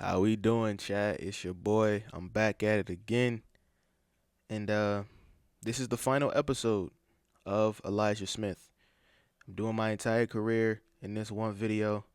How we doing, chat? It's your boy. I'm back at it again. And this is the final episode of Elijah Smith. I'm doing my entire career in this one video.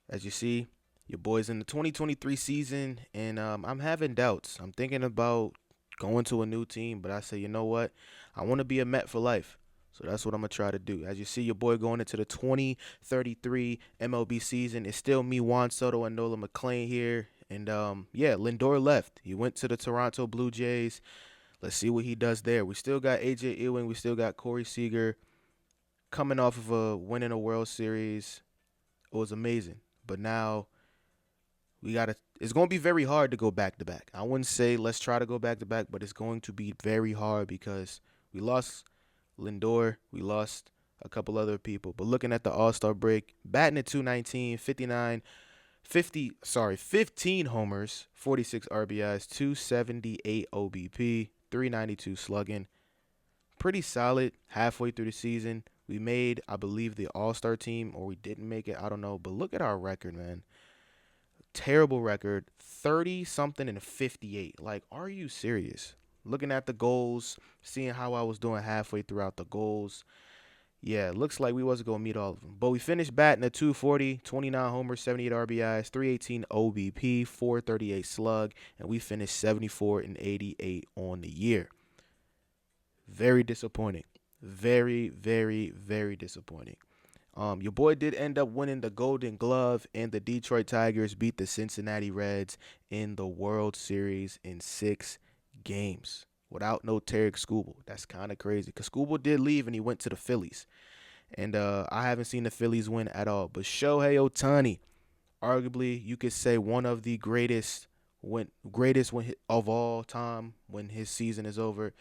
As you see, your boy's in the 2023 season, and I'm having doubts. I'm thinking about going to a new team, but I say, you know what? I want to be a Met for life. So that's what I'm going to try to do. As you see, your boy going into the 2033 MLB season. It's still me, Juan Soto, and Nolan McClain here. And yeah, Lindor left. He went to the Toronto Blue Jays. Let's see what he does there. We still got AJ Ewing. We still got Corey Seager coming off of a winning a World Series. It was amazing. But now it's going to be very hard to go back to back. I wouldn't say let's try to go back to back, but it's going to be very hard because we lost Lindor, we lost a couple other people. But looking at the All-Star break, batting at 219, 15 homers, 46 RBIs, 278 OBP, 392 slugging. Pretty solid halfway through the season. We made, I believe, the All-Star team, or we didn't make it. I don't know. But look at our record, man. Terrible record, 30 something and 58. Like, are you serious? Looking at the goals, seeing how I was doing halfway throughout the goals. Yeah, looks like we wasn't going to meet all of them. But we finished batting at 240, 29 homers, 78 RBIs, 318 OBP, 438 slug, and we finished 74 and 88 on the year. Very disappointing. Very, very, very disappointing. Your boy did end up winning the Golden Glove, and the Detroit Tigers beat the Cincinnati Reds in the World Series in 6 games without no Tarek Skubal. That's kind of crazy because Skubal did leave and he went to the Phillies. And I haven't seen the Phillies win at all. But Shohei Ohtani, arguably, you could say one of the greatest of all time when his season is over.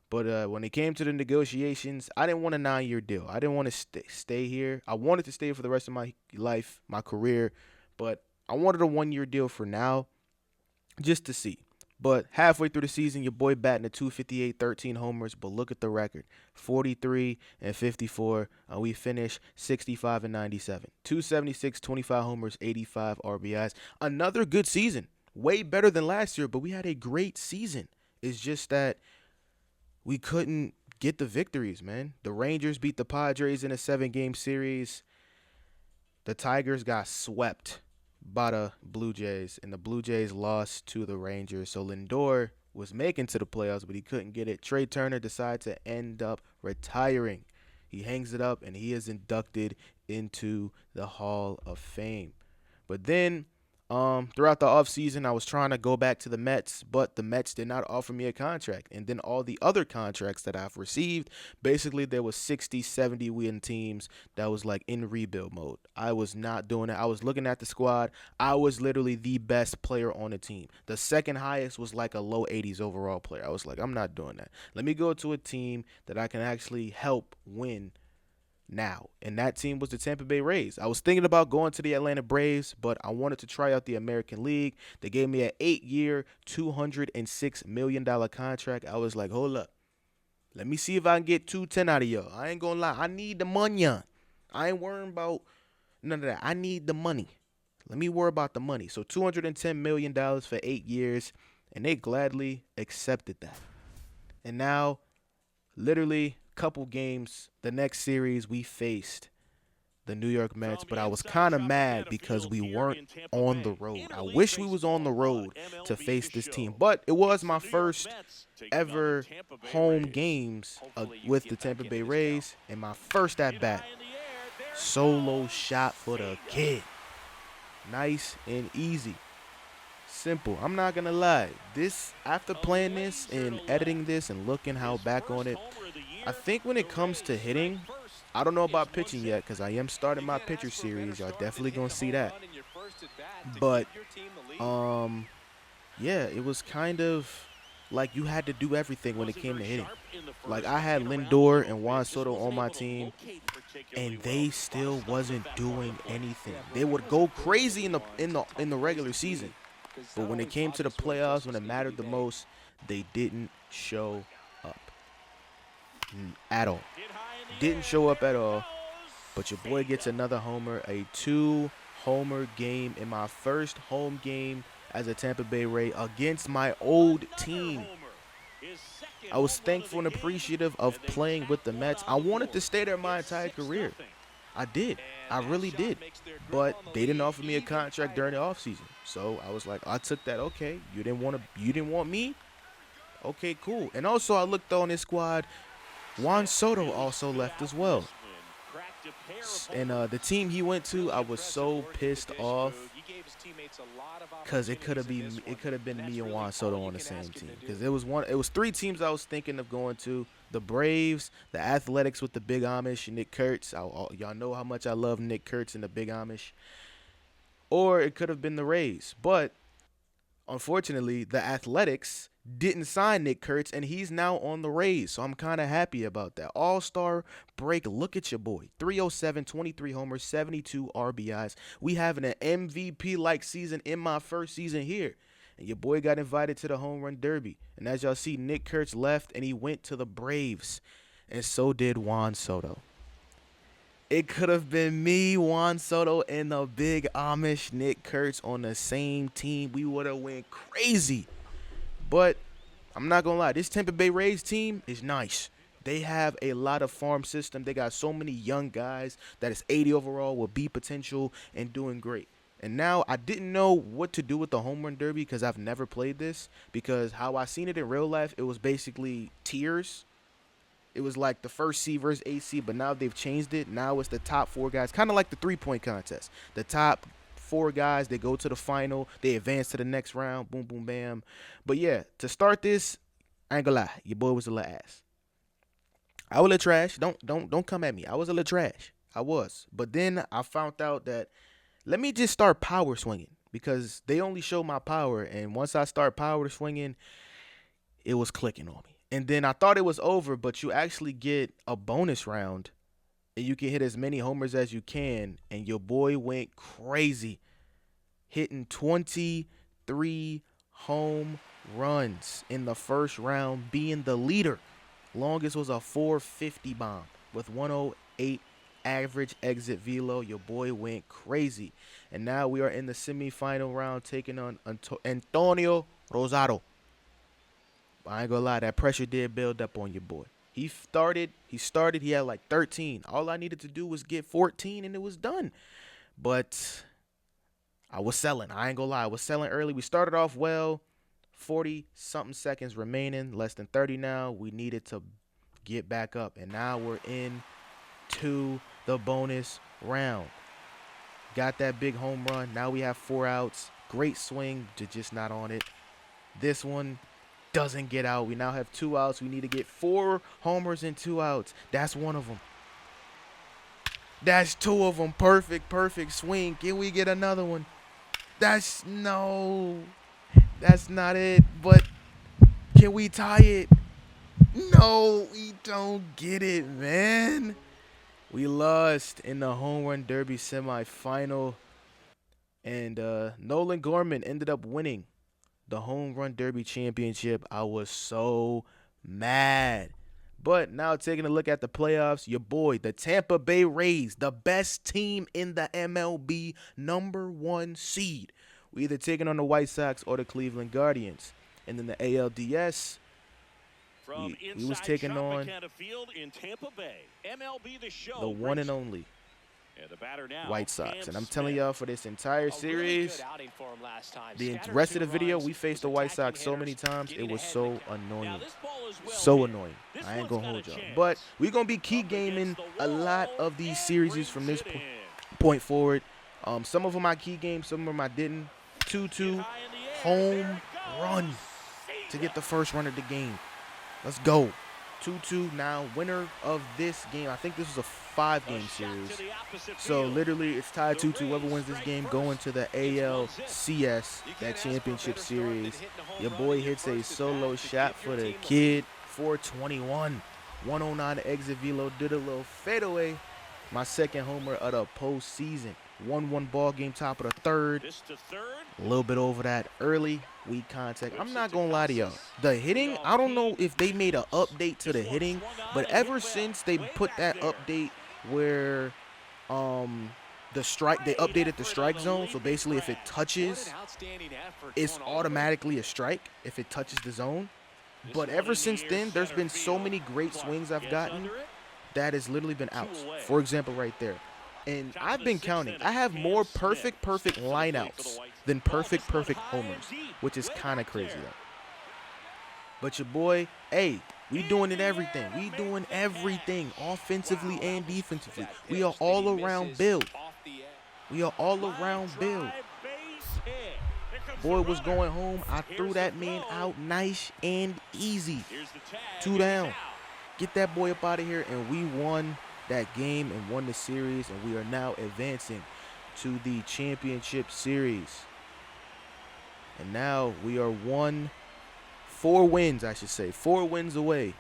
But when it came to the negotiations, I didn't want a 9-year deal. I didn't want to stay here. I wanted to stay for the rest of my life, my career, but I wanted a 1-year deal for now just to see. But halfway through the season, your boy batting at 258, 13 homers. But look at the record, 43 and 54. We finished 65 and 97. 276, 25 homers, 85 RBIs. Another good season. Way better than last year, but we had a great season. It's just that we couldn't get the victories, man. The Rangers beat the Padres in a 7-game series. The Tigers got swept by the Blue Jays, and the Blue Jays lost to the Rangers. So Lindor was making to the playoffs, but he couldn't get it. Trey Turner decided to end up retiring. He hangs it up, and he is inducted into the Hall of Fame. But then throughout the offseason, I was trying to go back to the Mets, but the Mets did not offer me a contract. And then all the other contracts that I've received, basically there was 60, 70 win teams that was like in rebuild mode. I was not doing it. I was looking at the squad. I was literally the best player on the team. The second highest was like a low 80s overall player. I was like, I'm not doing that. Let me go to a team that I can actually help win now. And that team was the Tampa Bay Rays. I was thinking about going to the Atlanta Braves, but I wanted to try out the American League. They gave me an 8-year, $206 million contract. I was like, hold up. Let me see if I can get 210 out of y'all. I ain't gonna lie. I need the money. I ain't worrying about none of that. I need the money. Let me worry about the money. So $210 million for 8 years, and they gladly accepted that. And now, literally, couple games, the next series we faced the New York Mets, but I was kind of mad because we weren't on the road. I wish we was on the road to face this team, but it was my first ever home games with the Tampa Bay Rays, and my first at bat. Solo shot for the kid. Nice and easy. Simple. I'm not gonna lie. This, after playing this and editing this and looking how back on it, I think when it comes to hitting, I don't know about pitching yet because I am starting my pitcher series. Y'all definitely gonna see that. But yeah, it was kind of like you had to do everything when it came to hitting. Like I had Lindor and Juan Soto on my team, and they still wasn't doing anything. They would go crazy in the regular season, but when it came to the playoffs, when it mattered the most, they didn't show up at all. Didn't show up at all. But your boy gets another homer, a 2 homer game in my first home game as a Tampa Bay Ray against my old team. I was thankful and appreciative of playing with the Mets. I wanted to stay there my entire career. I did. I really did. But they didn't offer me a contract during the offseason. So I was like, I took that. Okay, you didn't want me? Okay, cool. And also I looked on this squad. Juan Soto also left as well. And the team he went to, I was so pissed off because it could have been me and Juan Soto on the same team. Because it was 3 teams I was thinking of going to: the Braves, the Athletics with the Big Amish, Nick Kurtz. Y'all know how much I love Nick Kurtz and the Big Amish. Or it could have been the Rays, but unfortunately, the Athletics didn't sign Nick Kurtz, and he's now on the Rays, so I'm kind of happy about that. All-star break. Look at your boy. 307, 23 homers, 72 RBIs. We having an MVP-like season in my first season here. And your boy got invited to the home run derby. And as y'all see, Nick Kurtz left, and he went to the Braves. And so did Juan Soto. It could have been me, Juan Soto, and the Big Amish Nick Kurtz on the same team. We would have went crazy. But I'm not going to lie. This Tampa Bay Rays team is nice. They have a lot of farm system. They got so many young guys that is 80 overall with B potential and doing great. And now I didn't know what to do with the home run derby because I've never played this. Because how I seen it in real life, it was basically tiers. It was like the first C versus AC, but now they've changed it. Now it's the top 4 guys, kind of like the 3-point contest. The top 4 guys, they go to the final. They advance to the next round. Boom, boom, bam. But yeah, to start this, I ain't gonna lie, your boy was a little ass. I was a little trash. Don't come at me. I was a little trash. I was. But then I found out that let me just start power swinging because they only show my power, and once I start power swinging, it was clicking on me. And then I thought it was over, but you actually get a bonus round, and you can hit as many homers as you can. And your boy went crazy, hitting 23 home runs in the first round, being the leader. Longest was a 450 bomb with 108 average exit velo. Your boy went crazy. And now we are in the semifinal round taking on Antonio Rosado. I ain't gonna lie, that pressure did build up on your boy. He started, he had like 13. All I needed to do was get 14 and it was done. But I was selling. I ain't gonna lie, I was selling early. We started off well, 40-something seconds remaining, less than 30 now. We needed to get back up. And now we're into the bonus round. Got that big home run. Now we have 4 outs. Great swing, just not on it. This one doesn't get out. We now have 2 outs. We need to get 4 homers and 2 outs. That's one of them. That's 2 of them. Perfect swing. Can we get another one? No. That's not it. But can we tie it? No, we don't get it, man. We lost in the home run derby semifinal. And Nolan Gorman ended up winning the home run derby championship. I was so mad. But now taking a look at the playoffs, your boy, the Tampa Bay Rays, the best team in the MLB, #1 seed. We either taking on the White Sox or the Cleveland Guardians. And then the ALDS, we was taking on in Tampa Bay, MLB The Show, the one and only White Sox. And I'm telling y'all, for this entire series, the rest of the video, we faced the White Sox so many times, it was so annoying. So annoying. I ain't gonna hold y'all. But we're gonna be key gaming a lot of these series from this point forward. Some of them I key game, some of them I didn't. 2-2 home run to get the first run of the game. Let's go. 2-2 now. Winner of this game. I think this was a 5-game series. So literally it's tied 2-2. Whoever wins this game going to the ALCS, that championship series. Your boy hits a solo shot for the kid. 421. 109 exit velo. Did a little fadeaway. My second homer of the postseason. 1-1 ball game, top of the third. A little bit over that early. Weak contact. I'm not gonna lie to y'all. The hitting, I don't know if they made an update to the hitting, but ever since they put that update where the strike, they updated the strike zone. So basically, if it touches, it's automatically a strike if it touches the zone. But ever since then, there's been so many great swings I've gotten that has literally been outs. For example, right there. And I've been counting. I have more perfect lineouts than perfect homers, which is kind of crazy though. But your boy, hey, we doing it everything. We doing everything offensively and defensively. We are all around build. We are all around build. Boy was going home. I threw that man out nice and easy. 2 down. Get that boy up out of here, and we won that game and won the series, and we are now advancing to the championship series. And now we are 4 wins, I should say. 4 wins away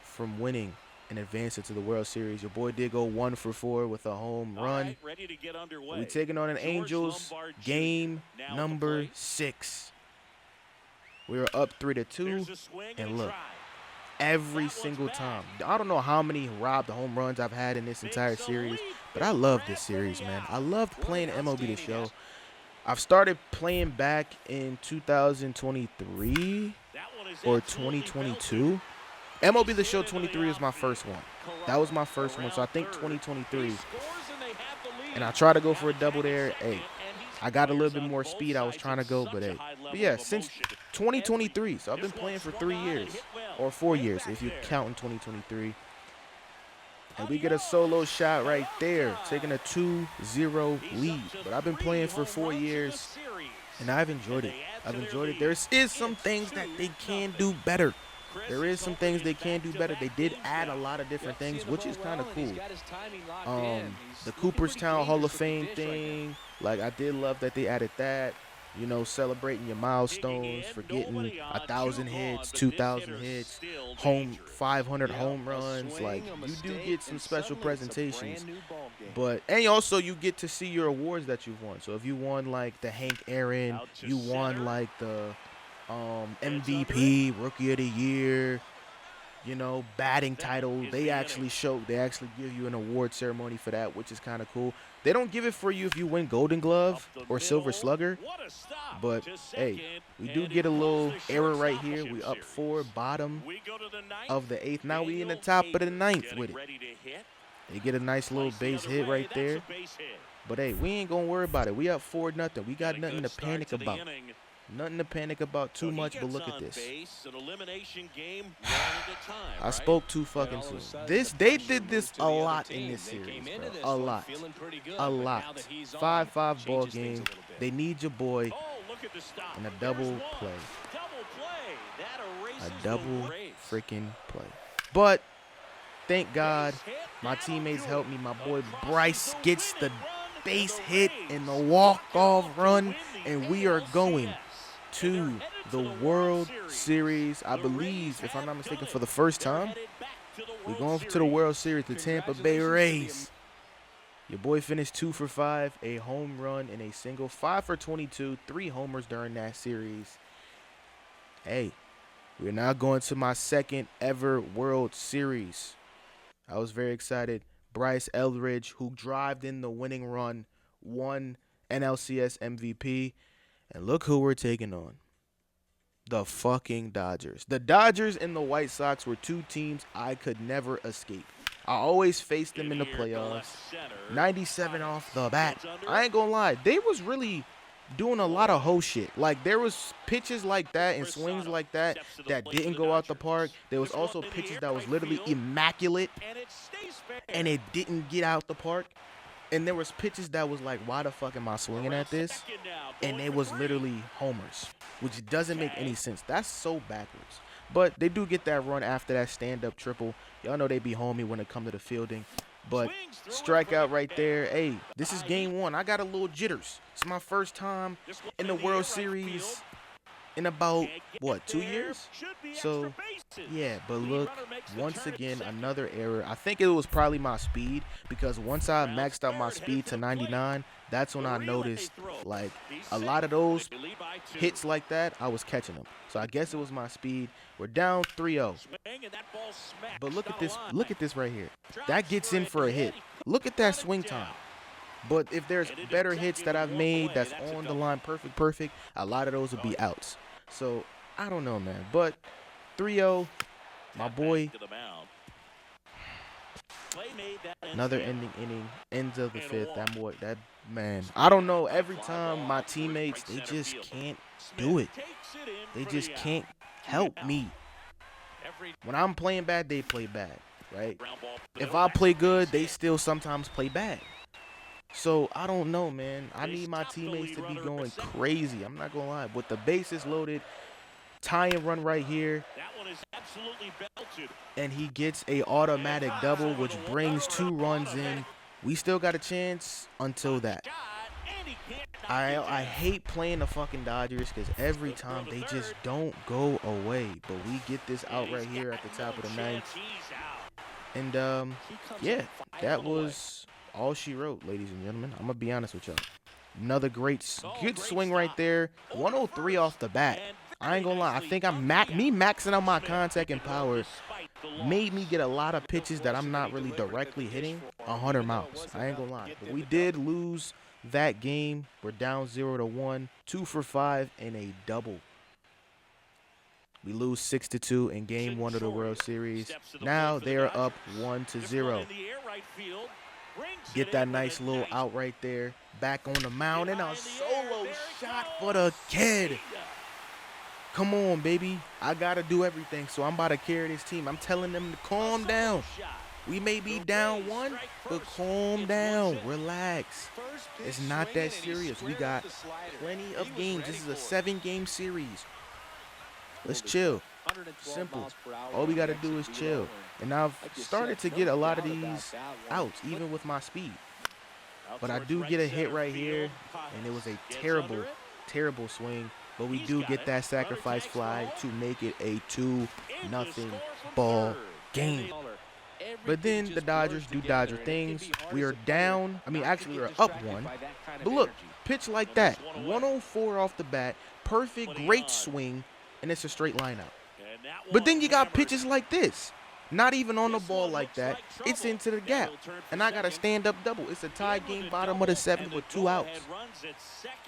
from winning and advancing to the World Series. Your boy did go 1 for 4 with a home run. We're taking on an Angels game number 6. We were up 3-2, and look, every single time. I don't know how many robbed home runs I've had in this entire series, but I love this series, man. I loved playing MLB The Show. I've started playing back in 2023 or 2022. MLB The Show 23 was my first one. That was my first one, so I think 2023. And I tried to go for a double there. Hey, I got a little bit more speed. I was trying to go, but hey. But yeah, since 2023. So I've been playing for 3 years, or 4 years if you count in 2023. And we get a solo shot right there, taking a 2-0 lead. But I've been playing for 4 years, and I've enjoyed it. I've enjoyed it. There is some things that they can do better. There is some things they can do better. They did add a lot of different things, which is kind of cool. The Cooperstown Hall of Fame thing, like I did love that they added that. You know, celebrating your milestones for getting 1,000 hits, 2,000 hits, 500 home runs. Like, you do get some special presentations. But, and also you get to see your awards that you've won. So if you won like the Hank Aaron, you won like the MVP, Rookie of the Year, you know, batting title. They actually give you an award ceremony for that, which is kind of cool. They don't give it for you if you win Golden Glove or Silver Slugger, but hey, we do get a little error right here. We up 4, bottom of the 8th. Now we in the top of the 9th with it. They get a nice little base hit right there. But hey, we ain't gonna worry about it. We up 4-0. We got nothing to panic about. Nothing to panic about too much, but look at this. I spoke too fucking soon. They did this a lot in this series, bro. A lot. 5-5 ball game. They need your boy in a double play. A double freaking play. But thank God my teammates helped me. My boy Bryce gets the base hit and the walk-off run, and we are going to the World Series, I believe, if I'm not mistaken, for the first time. We're going to the World Series, the Tampa Bay Rays. Your boy finished 2 for 5, a home run and a single, 5 for 22, 3 homers during that series. Hey, we're now going to my second ever World Series. I was very excited. Bryce Eldridge, who drived in the winning run, won NLCS MVP. And look who we're taking on. The fucking Dodgers. The Dodgers and the White Sox were 2 teams I could never escape. I always faced them in the playoffs. 97 off the bat. I ain't gonna lie. They was really doing a lot of hoe shit. Like, there was pitches like that and swings like that that didn't go out the park. There was also pitches that was literally immaculate and it didn't get out the park. And there was pitches that was like, why the fuck am I swinging at this? And it was literally homers, which doesn't make any sense. That's so backwards. But they do get that run after that stand-up triple. Y'all know they be homey when it come to the fielding. But strikeout right there. Hey, this is game 1. I got a little jitters. It's my first time in the World Series in about, what, 2 years? So, yeah, but look, once again, another error. I think it was probably my speed, because once I maxed out my speed to 99, that's when I noticed, like, a lot of those hits like that, I was catching them. So I guess it was my speed. We're down 3-0. But look at this right here. That gets in for a hit. Look at that swing time. But if there's better hits that I've made that's on the line, perfect, a lot of those would be outs. So I don't know, man. But 3-0, my boy. Another ending inning, ends of the fifth. That man, I don't know. Every time my teammates, they just can't do it. They just can't help me. When I'm playing bad, they play bad, right? If I play good, they still sometimes play bad. So I don't know, man. I need my teammates to be going crazy. I'm not gonna lie. With the bases loaded, tie and run right here, and he gets a automatic double, which brings 2 runs in. We still got a chance until that. I hate playing the fucking Dodgers because every time they just don't go away. But we get this out right here at the top of the ninth. And yeah, that was all she wrote, ladies and gentlemen. I'm gonna be honest with y'all. Another good swing right there. 103 off the bat. I ain't gonna lie. I think me maxing out my contact and power made me get a lot of pitches that I'm not really directly hitting 100 miles. I ain't gonna lie. But we did lose that game. We're down 0-1, 2 for 5, and a double. We lose 6-2 in Game 1 of the World Series. Now they are up 1-0. Get that nice little out right there. Back on the mound, and a solo shot for the kid. Come on, baby. I got to do everything, so I'm about to carry this team. I'm telling them to calm down. We may be down 1, but calm down. Relax. It's not that serious. We got plenty of games. This is a 7-game series. Let's chill. Simple. All we got to do is chill. And I've started to get a lot of these outs, even with my speed. But I do get a hit right here, and it was a terrible, terrible swing. But we do get that sacrifice fly to make it a 2-0 ball game. But then the Dodgers do Dodger things. We are down. Actually, we're up 1. But look, pitch like that. 104 off the bat. Perfect, great swing. And it's a straight line out. But then you got pitches like this. Not even on the ball like that. It's into the gap. And I got a stand-up double. It's a tie game, bottom of the 7th with 2 outs.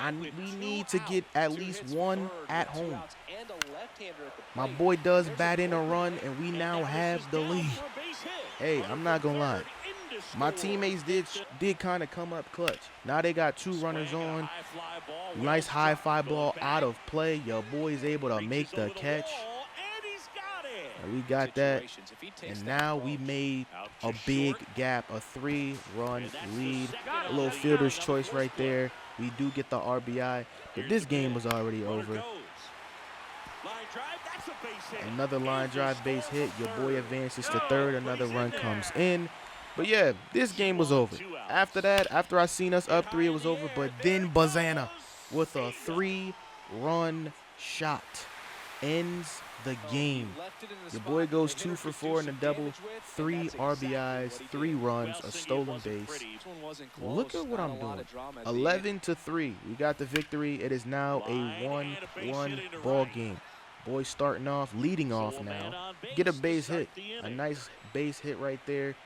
We need to get at least 1 at home. My boy does bat in a run, and we now have the lead. Hey, I'm not going to lie. My teammates did kind of come up clutch. Now they got 2 runners on. Nice high fly ball out of play. Your boy's able to make the catch. And we got that. And now we made a big gap, a 3-run lead. A little fielder's choice right there. We do get the RBI. But this game was already over. Another line drive base hit. Your boy advances to 3rd. Another run comes in. But yeah, this game was over. After that, after I seen us up 3, it was over. But then Bazana with a 3-run shot ends the game. Your boy goes 2 for 4 in a double, 3 RBIs, 3 runs, a stolen base. Look at what I'm doing. 11-3. We got the victory. It is now a 1-1 ball game. Boy starting off, leading off now. Get a base hit. A nice base hit right there.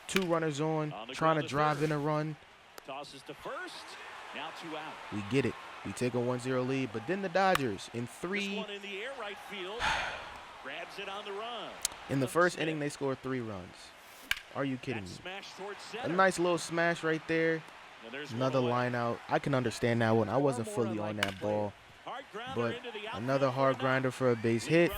2 runners on, trying to drive in a run. Tosses to first. Now 2 out. We get it. We take a 1-0 lead, but then the Dodgers in 3. Grabs it on the run. In the first inning, they scored 3 runs. Are you kidding me? A nice little smash right there. Another line out. I can understand that one. I wasn't fully on that ball. But another hard grinder for a base hit.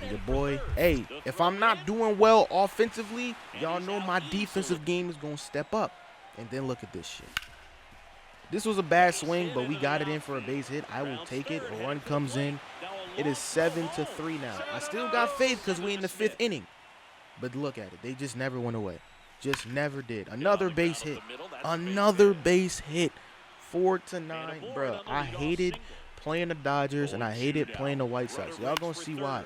Your boy. Hey, if I'm not doing well offensively, y'all know my defensive game is going to step up. And then look at this shit. This was a bad swing, but we got it in for a base hit. I will take it. A run comes in. It is 7-3 now. I still got faith because we're in the 5th inning. But look at it. They just never went away. Just never did. Another base hit. Another base hit. 4-9. Bro, I hated playing the Dodgers, and I hated playing the White Sox. Y'all gonna see why.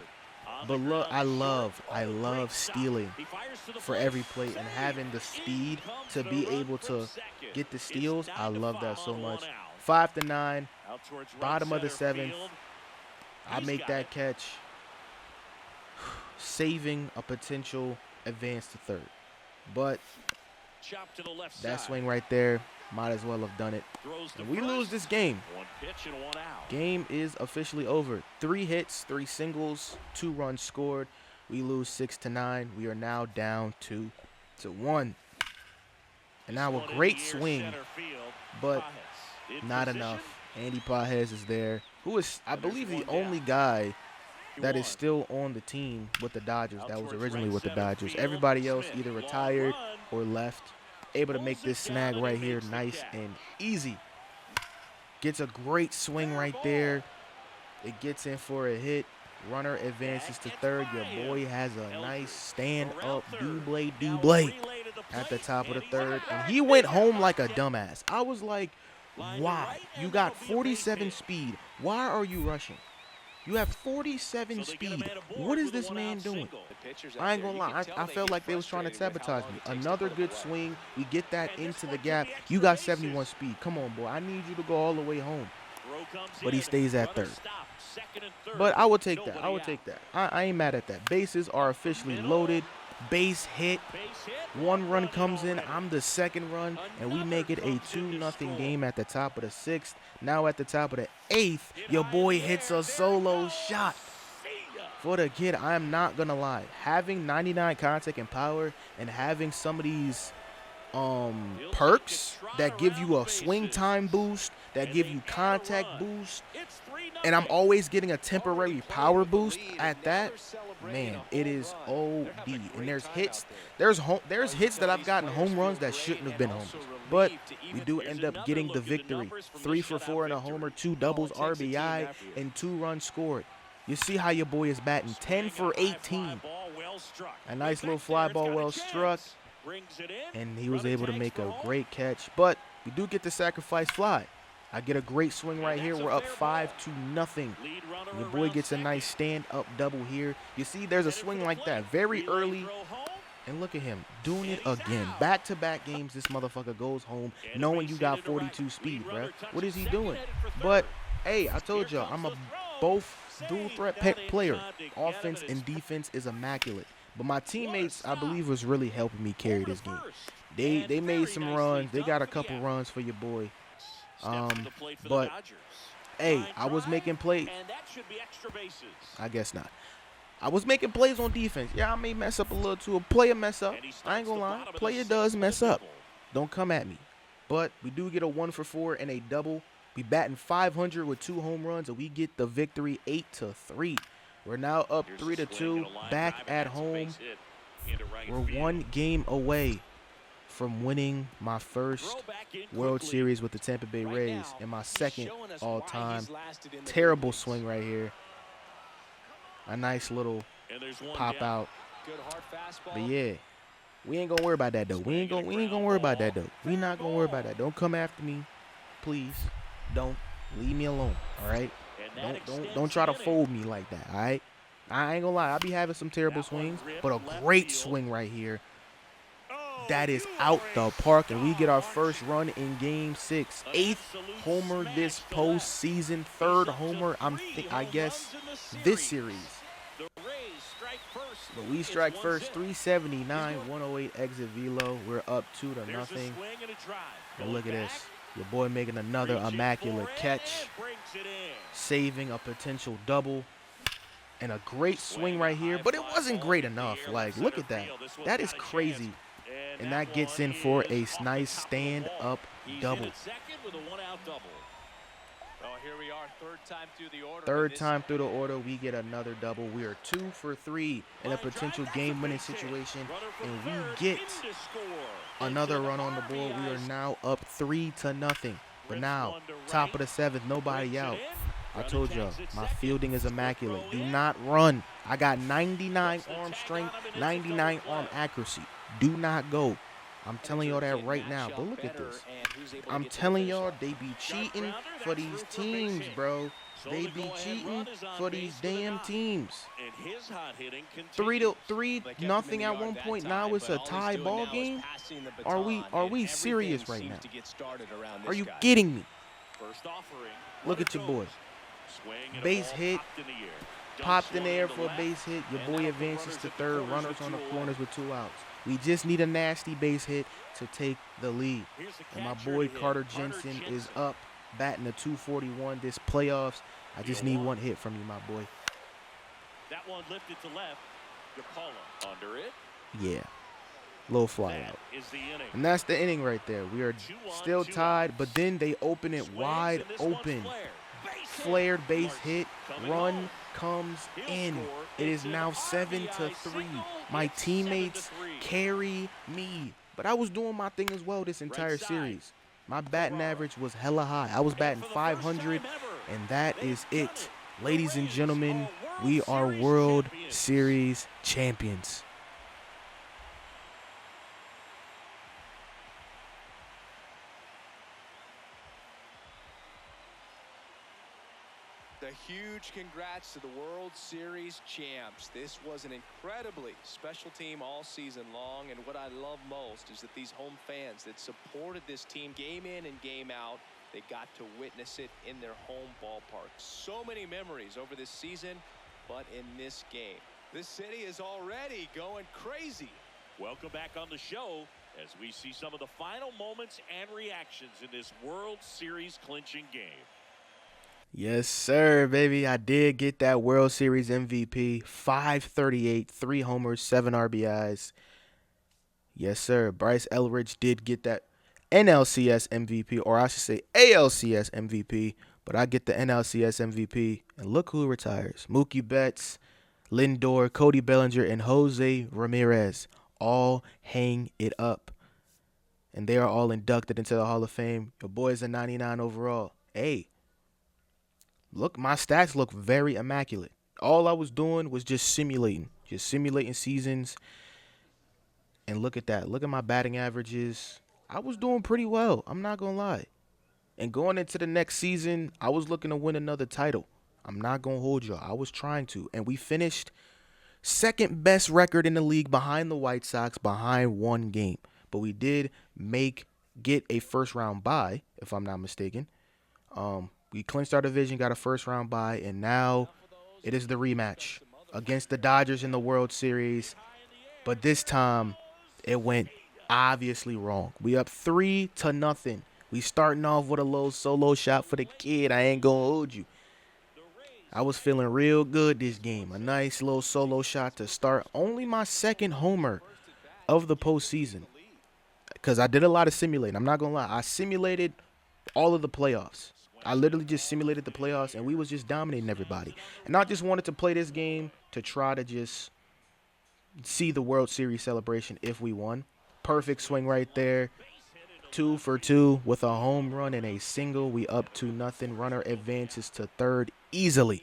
But look, I love stealing for every play and having the speed to be able to get the steals. I love that so much. 5-9, bottom of the 7th. I make that catch, saving a potential advance to 3rd. But that swing right there, Might as well have done it. Throws to And we first. lose this game. One pitch and one out. Game is officially over. 3 hits, 3 singles, 2 runs scored. We lose 6-9. We are now down 2-1. And now a great swing, but not enough. Andy Pages is there, who is, I believe, the only guy that is still on the team with the Dodgers that was originally with the Dodgers. Everybody else either retired or left. Able to make this snag right here nice and easy. Gets a great swing right there. It gets in for a hit. Runner advances to third. Your boy has a nice stand-up double at the top of the third. And he went home like a dumbass. I was like, why? You got 47 speed. Why are you rushing? You have 47 speed. What is this man doing? I ain't gonna lie. I felt like they was trying to sabotage me. Another good swing. We get that into the gap. You got 71 speed. Come on, boy. I need you to go all the way home. But he stays at third. But I would take that. I would take that. I ain't mad at that. Bases are officially loaded. Base hit. 1 run comes in. I'm the second run. And we make it a 2-0 game at the top of the 6th. Now at the top of the 8th, your boy hits a solo shot. For the kid, I am not going to lie. Having 99 contact and power and having some of these perks that give you a swing time boost, that give you contact boost, and I'm always getting a temporary power boost at that, man, it is OD. And there's hits that I've gotten home runs that shouldn't have been homers. But we do end up getting the victory. 3 for 4 and a homer, 2 doubles, RBI, and 2 runs scored. You see how your boy is batting. 10 for 18. A nice little fly ball well struck. And he was able to make a great catch. But we do get the sacrifice fly. I get a great swing right here. We're up 5-0. Your boy gets a nice stand-up double here. You see, there's a swing like that very early. And look at him doing it again. Back-to-back games, this motherfucker goes home knowing you got 42 speed, bro. What is he doing? But, hey, I told y'all, I'm a both dual-threat player. Offense and defense is immaculate. But my teammates, I believe, was really helping me carry this game. They made some runs. They got a couple runs for your boy. But, hey, I was making plays. I guess not. I was making plays on defense. Yeah, I may mess up a little too. A player mess up. I ain't gonna lie. Player does mess up. Don't come at me. But we do get a 1 for 4 and a double. We batting 500 with 2 home runs, and we get the victory 8-3. We're now up 3-2, back at home. We're 1 game away from winning my first World Series with the Tampa Bay Rays and my second all-time. Terrible swing right here. A nice little pop out. But yeah, we ain't gonna worry about that though. We ain't gonna worry about that though. We not gonna worry about that. Don't come after me, please. Don't leave me alone. All right. Don't try to fold me like that. All right. I ain't gonna lie. I be having some terrible swings, but a great swing right here. That is out the park, and we get our first run in Game 6. 8th homer this postseason, 3rd homer, I guess, this series. But we strike first, 379, 108 exit velo. We're up 2-0. But look at this. Your boy making another immaculate catch, saving a potential double. And a great swing right here, but it wasn't great enough. Like, look at that. That is crazy. And that gets in for a nice stand-up double. Third time through the order, we get another double. We are 2 for 3 in a potential game-winning situation, and we get another run on the board. We are now up 3-0. But now, top of the 7th, nobody out. I told y'all, my fielding is immaculate. Do not run. I got 99 arm strength, 99 arm accuracy. Do not go. I'm telling y'all that right now. But look at this. I'm telling y'all, they be cheating for these teams, bro. They be cheating for these damn teams. 3-0 at one point. Now it's a tie ball game. Are we serious right now? Are you kidding me? Look at your boy. Base hit, popped in the air for a base hit. Your boy advances to third. Runners on the corners with 2 outs. We just need a nasty base hit to take the lead. And my boy Carter Jensen is up, batting a 241 this playoffs. I just need one hit from you, my boy. That one lifted to left. DePaula under it. Yeah. Low fly out. And that's the inning right there. We are still tied, but then they open it wide open. Flared base hit. Run comes in. It is now 7-3. My teammates carry me. But I was doing my thing as well this entire series. My batting average was hella high. I was batting 500, and that is it. Ladies and gentlemen, we are World Series champions. A huge congrats to the World Series champs. This was an incredibly special team all season long, and what I love most is that these home fans that supported this team game in and game out, they got to witness it in their home ballpark. So many memories over this season, but in this game, this city is already going crazy. Welcome back on the show as we see some of the final moments and reactions in this World Series clinching game. Yes, sir, baby. I did get that World Series MVP. 538, 3 homers, 7 RBIs. Yes, sir. Bryce Elridge did get that NLCS MVP, or I should say ALCS MVP, but I get the NLCS MVP. And look who retires. Mookie Betts, Lindor, Cody Bellinger, and Jose Ramirez all hang it up. And they are all inducted into the Hall of Fame. Your boy's a 99 overall. Hey. Look, my stats look very immaculate. All I was doing was just simulating seasons. And look at that. Look at my batting averages. I was doing pretty well. I'm not going to lie. And going into the next season, I was looking to win another title. I'm not going to hold y'all. I was trying to. And we finished second best record in the league behind the White Sox, behind 1 game. But we did get a first round bye, if I'm not mistaken. We clinched our division, got a first-round bye, and now it is the rematch against the Dodgers in the World Series. But this time, it went obviously wrong. We up 3-0. We starting off with a little solo shot for the kid. I ain't going to hold you. I was feeling real good this game. A nice little solo shot to start. Only my second homer of the postseason. Because I did a lot of simulating. I'm not going to lie. I simulated all of the playoffs. I literally just simulated the playoffs, and we was just dominating everybody. And I just wanted to play this game to try to just see the World Series celebration if we won. Perfect swing right there. 2 for 2 with a home run and a single. We up 2-0. Runner advances to third easily.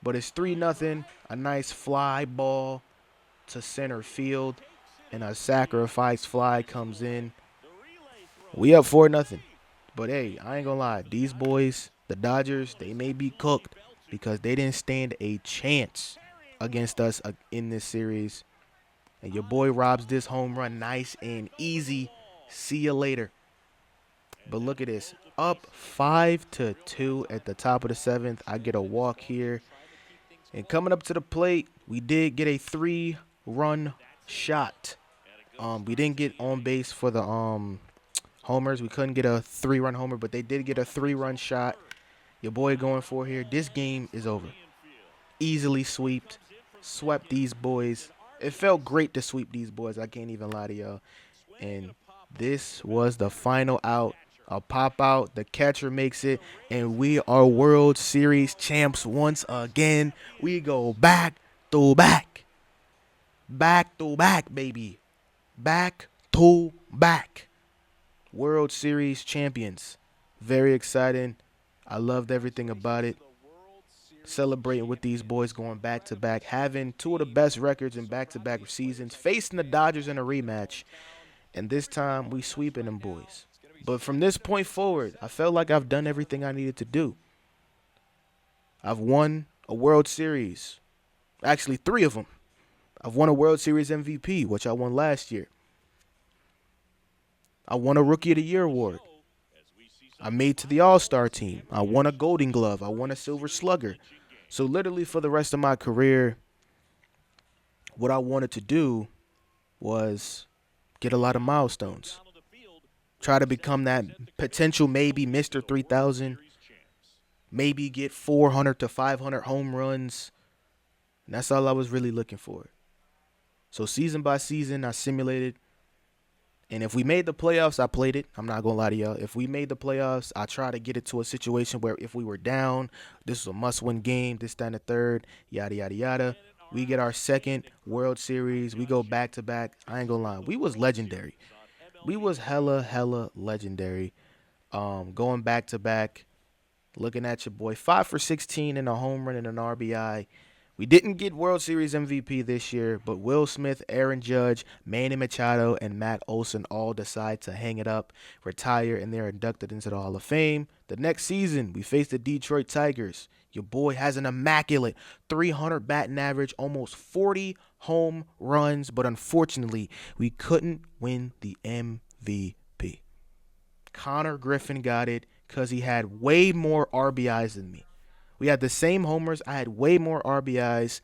But it's 3-0. A nice fly ball to center field. And a sacrifice fly comes in. We up 4-0. But, hey, I ain't going to lie. These boys, the Dodgers, they may be cooked because they didn't stand a chance against us in this series. And your boy robs this home run nice and easy. See you later. But look at this. Up 5-2 at the top of the 7th. I get a walk here. And coming up to the plate, we did get a 3-run shot. We didn't get on base for the homers. We couldn't get a 3-run homer, but they did get a 3-run shot. Your boy going for here. This game is over. Easily swept these boys. It felt great to sweep these boys. I can't even lie to y'all. And this was the final out. A pop out. The catcher makes it. And we are World Series champs once again. We go back to back. Back to back, baby. Back to back. World Series champions. Very exciting. I loved everything about it. Celebrating with these boys going back to back. Having 2 of the best records in back-to-back seasons. Facing the Dodgers in a rematch. And this time we sweeping them boys. But from this point forward, I felt like I've done everything I needed to do. I've won a World Series. Actually, 3 of them. I've won a World Series MVP, which I won last year. I won a Rookie of the Year award. I made to the All-Star team. I won a Golden Glove. I won a Silver Slugger. So literally for the rest of my career, what I wanted to do was get a lot of milestones. Try to become that potential maybe Mr. 3000. Maybe get 400 to 500 home runs. And that's all I was really looking for. So season by season, I simulated. And if we made the playoffs, I played it. I'm not going to lie to y'all. If we made the playoffs, I try to get it to a situation where if we were down, this was a must-win game, this, that, and the third, yada, yada, yada. We get our second World Series. We go back-to-back. I ain't going to lie. We was legendary. We was hella legendary. Going back-to-back, looking at your boy. 5 for 16 in a home run and an RBI. We didn't get World Series MVP this year, but Will Smith, Aaron Judge, Manny Machado, and Matt Olson all decide to hang it up, retire, and they're inducted into the Hall of Fame. The next season, we face the Detroit Tigers. Your boy has an immaculate 300 batting average, almost 40 home runs, but unfortunately, we couldn't win the MVP. Connor Griffin got it because he had way more RBIs than me. We had the same homers. I had way more RBIs,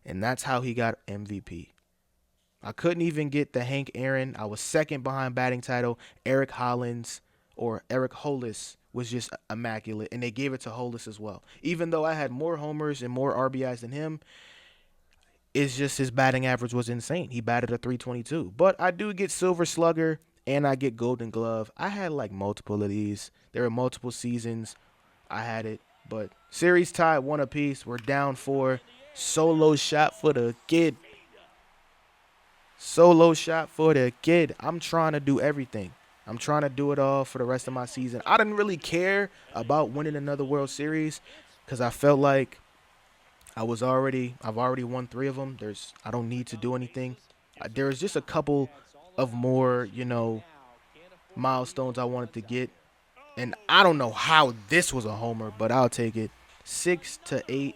and that's how he got MVP. I couldn't even get the Hank Aaron. I was second behind batting title. Eric Hollis was just immaculate, and they gave it to Hollis as well. Even though I had more homers and more RBIs than him, it's just his batting average was insane. He batted a 322. But I do get Silver Slugger, and I get Golden Glove. I had like multiple of these. There were multiple seasons. I had it. But series tied 1 apiece. We're down 4. Solo shot for the kid. Solo shot for the kid. I'm trying to do everything. I'm trying to do it all for the rest of my season. I didn't really care about winning another World Series because I felt like I've already won 3 of them. I don't need to do anything. There's just a couple of more, milestones I wanted to get. And I don't know how this was a homer, but I'll take it. 6-8,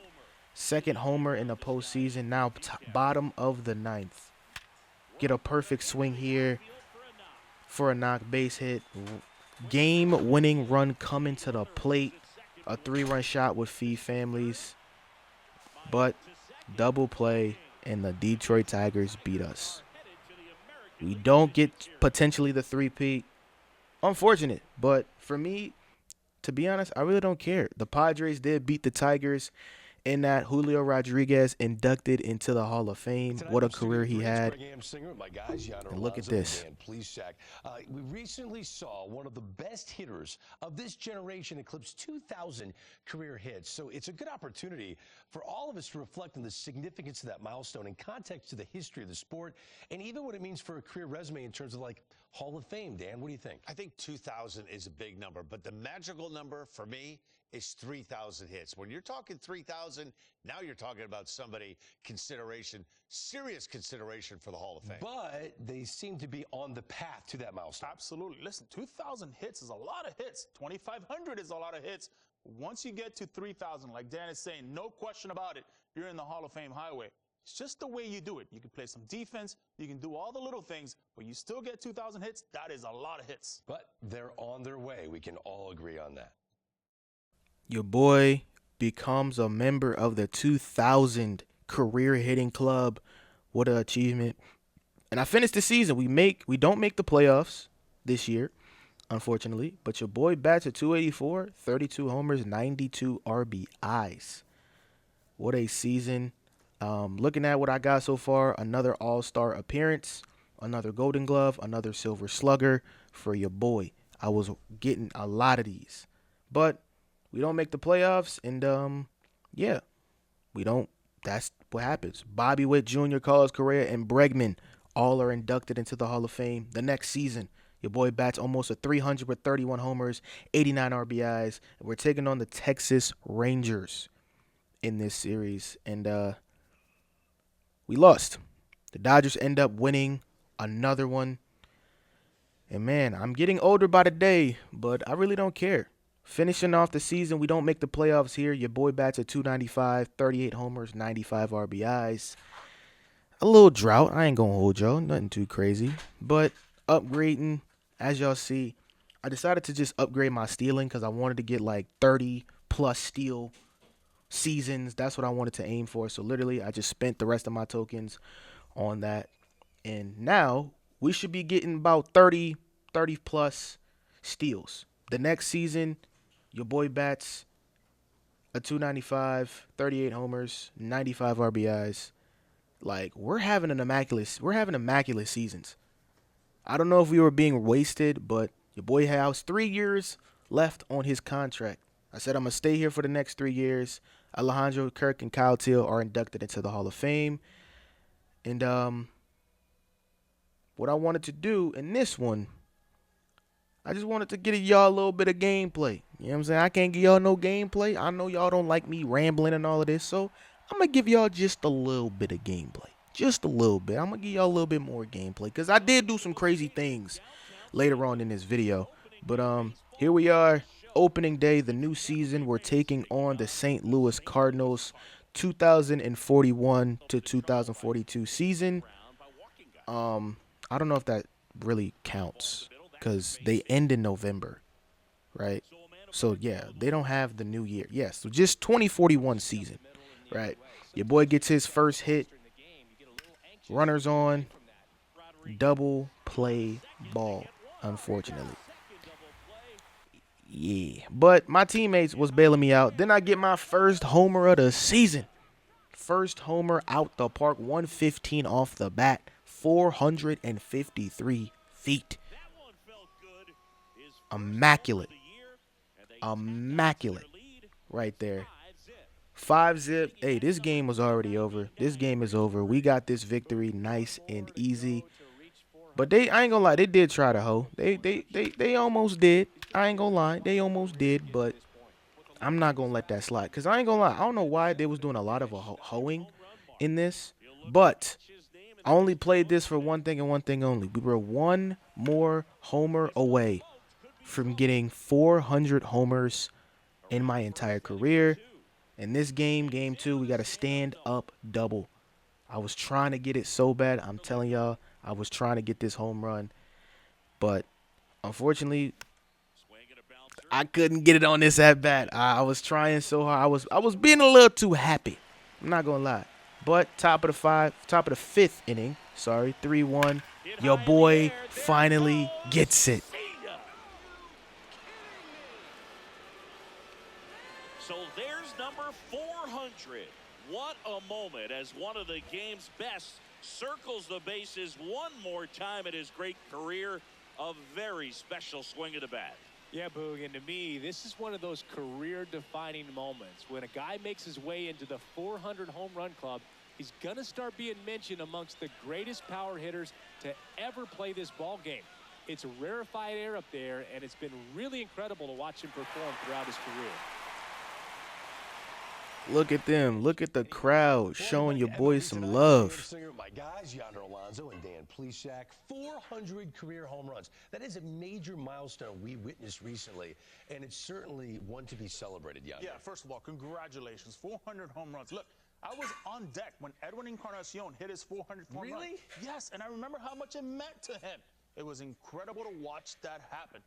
second homer in the postseason. Now bottom of the 9th. Get a perfect swing here for a knock base hit. Game-winning run coming to the plate. A 3-run shot would feed families. But double play, and the Detroit Tigers beat us. We don't get potentially the 3-peat. Unfortunate, but for me, to be honest, I really don't care. The Padres did beat the Tigers in that. Julio Rodriguez inducted into the Hall of Fame. What a career he had. And look at this. We recently saw one of the best hitters of this generation eclipse 2,000 career hits. So it's a good opportunity for all of us to reflect on the significance of that milestone in context to the history of the sport and even what it means for a career resume in terms of like Hall of Fame. Dan, what do you think? I think 2,000 is a big number, but the magical number for me is 3,000 hits. When you're talking 3,000, now you're talking about serious consideration for the Hall of Fame. But they seem to be on the path to that milestone. Absolutely. Listen, 2,000 hits is a lot of hits. 2,500 is a lot of hits. Once you get to 3,000, like Dan is saying, no question about it, you're in the Hall of Fame highway. It's just the way you do it. You can play some defense. You can do all the little things, but you still get 2,000 hits. That is a lot of hits. But they're on their way. We can all agree on that. Your boy becomes a member of the 2,000 career hitting club. What an achievement. And I finished the season. We don't make the playoffs this year, unfortunately, but your boy bats at 284, 32 homers, 92 RBIs. What a season. Looking at what I got so far, another all-star appearance, another Golden Glove, another Silver Slugger for your boy. I was getting a lot of these. But we don't make the playoffs, and we don't. That's what happens. Bobby Witt Jr., Carlos Correa, and Bregman all are inducted into the Hall of Fame the next season. Your boy bats almost a 300 with 31 homers, 89 RBIs. And we're taking on the Texas Rangers in this series, and we lost. The Dodgers end up winning another one. And, man, I'm getting older by the day, but I really don't care. Finishing off the season, we don't make the playoffs here. Your boy bats at 295, 38 homers, 95 RBIs. A little drought. I ain't going to hold y'all. Nothing too crazy. But upgrading, as y'all see, I decided to just upgrade my stealing because I wanted to get like 30-plus steal seasons. That's what I wanted to aim for. So, literally, I just spent the rest of my tokens on that. And now we should be getting about 30 plus steals. The next season, your boy bats a 295, 38 homers, 95 RBIs. Like, we're having immaculate seasons. I don't know if we were being wasted, but your boy has 3 years left on his contract. I said I'm going to stay here for the next 3 years. Alejandro Kirk and Kyle Teal are inducted into the Hall of Fame. And what I wanted to do in this one, I just wanted to get y'all a little bit of gameplay. You know what I'm saying? I can't give y'all no gameplay. I know y'all don't like me rambling and all of this, so I'm going to give y'all just a little bit of gameplay. Just a little bit. I'm going to give y'all a little bit more gameplay because I did do some crazy things later on in this video. But here we are, opening day, the new season. We're taking on the St. Louis Cardinals 2041 to 2042 season. I don't know if that really counts because they end in November, right? So, yeah, they don't have the new year. Yes, so just 2041 season, right? Your boy gets his first hit, runners on, double play ball, unfortunately. Yeah, but my teammates was bailing me out. Then I get my first homer of the season. First homer out the park, 115 off the bat, 453 feet. Immaculate. Immaculate right there. 5-zip. Hey, this game was already over. This game is over. We got this victory nice and easy. But I ain't gonna lie, they did try to hoe. They almost did. I ain't gonna lie, they almost did, but I'm not gonna let that slide. Cause I ain't gonna lie, I don't know why they was doing a lot of hoeing in this, but I only played this for one thing and one thing only. We were one more homer away from getting 400 homers in my entire career. In this game, game 2, we got a stand-up double. I was trying to get it so bad. I'm telling y'all, I was trying to get this home run. But unfortunately, I couldn't get it on this at bat. I was trying so hard. I was being a little too happy. I'm not gonna lie. But top of the fifth inning, 3-1. Your boy finally gets it. So there's number 400. What a moment as one of the game's best circles the bases one more time in his great career. A very special swing of the bat. Yeah, Boog, and to me, this is one of those career-defining moments. When a guy makes his way into the 400 home run club, he's going to start being mentioned amongst the greatest power hitters to ever play this ball game. It's a rarefied air up there, and it's been really incredible to watch him perform throughout his career. Look at them. Look at the crowd showing your boys some love. My guys, Yonder Alonso and Dan Plesac, 400 career home runs. That is a major milestone we witnessed recently, and it's certainly one to be celebrated, Yonder. Yeah, first of all, congratulations. 400 home runs. Look, I was on deck when Edwin Encarnacion hit his 400th home run. Really? Yes, and I remember how much it meant to him. It was incredible to watch that happen.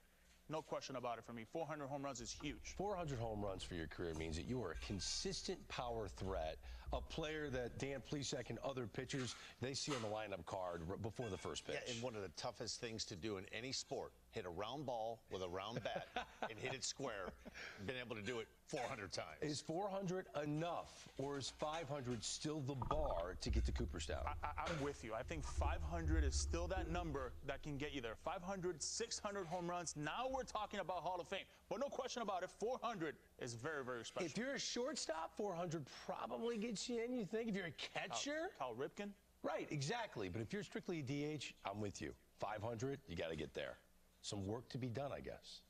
No question about it for me. 400 home runs is huge. 400 home runs for your career means that you are a consistent power threat, a player that Dan Plesac and other pitchers, they see on the lineup card before the first pitch. Yeah, and one of the toughest things to do in any sport, hit a round ball with a round bat and hit it square. Been able to do it 400 times. Is 400 enough, or is 500 still the bar to get to Cooperstown? I'm with you. I think 500 is still that number that can get you there. 500, 600 home runs. Now we're talking about Hall of Fame. But no question about it, 400 is very, very special. If you're a shortstop, 400 probably gets you in, you think? If you're a catcher? Cal Ripken? Right, exactly. But if you're strictly a DH, I'm with you. 500, you got to get there. Some work to be done, I guess.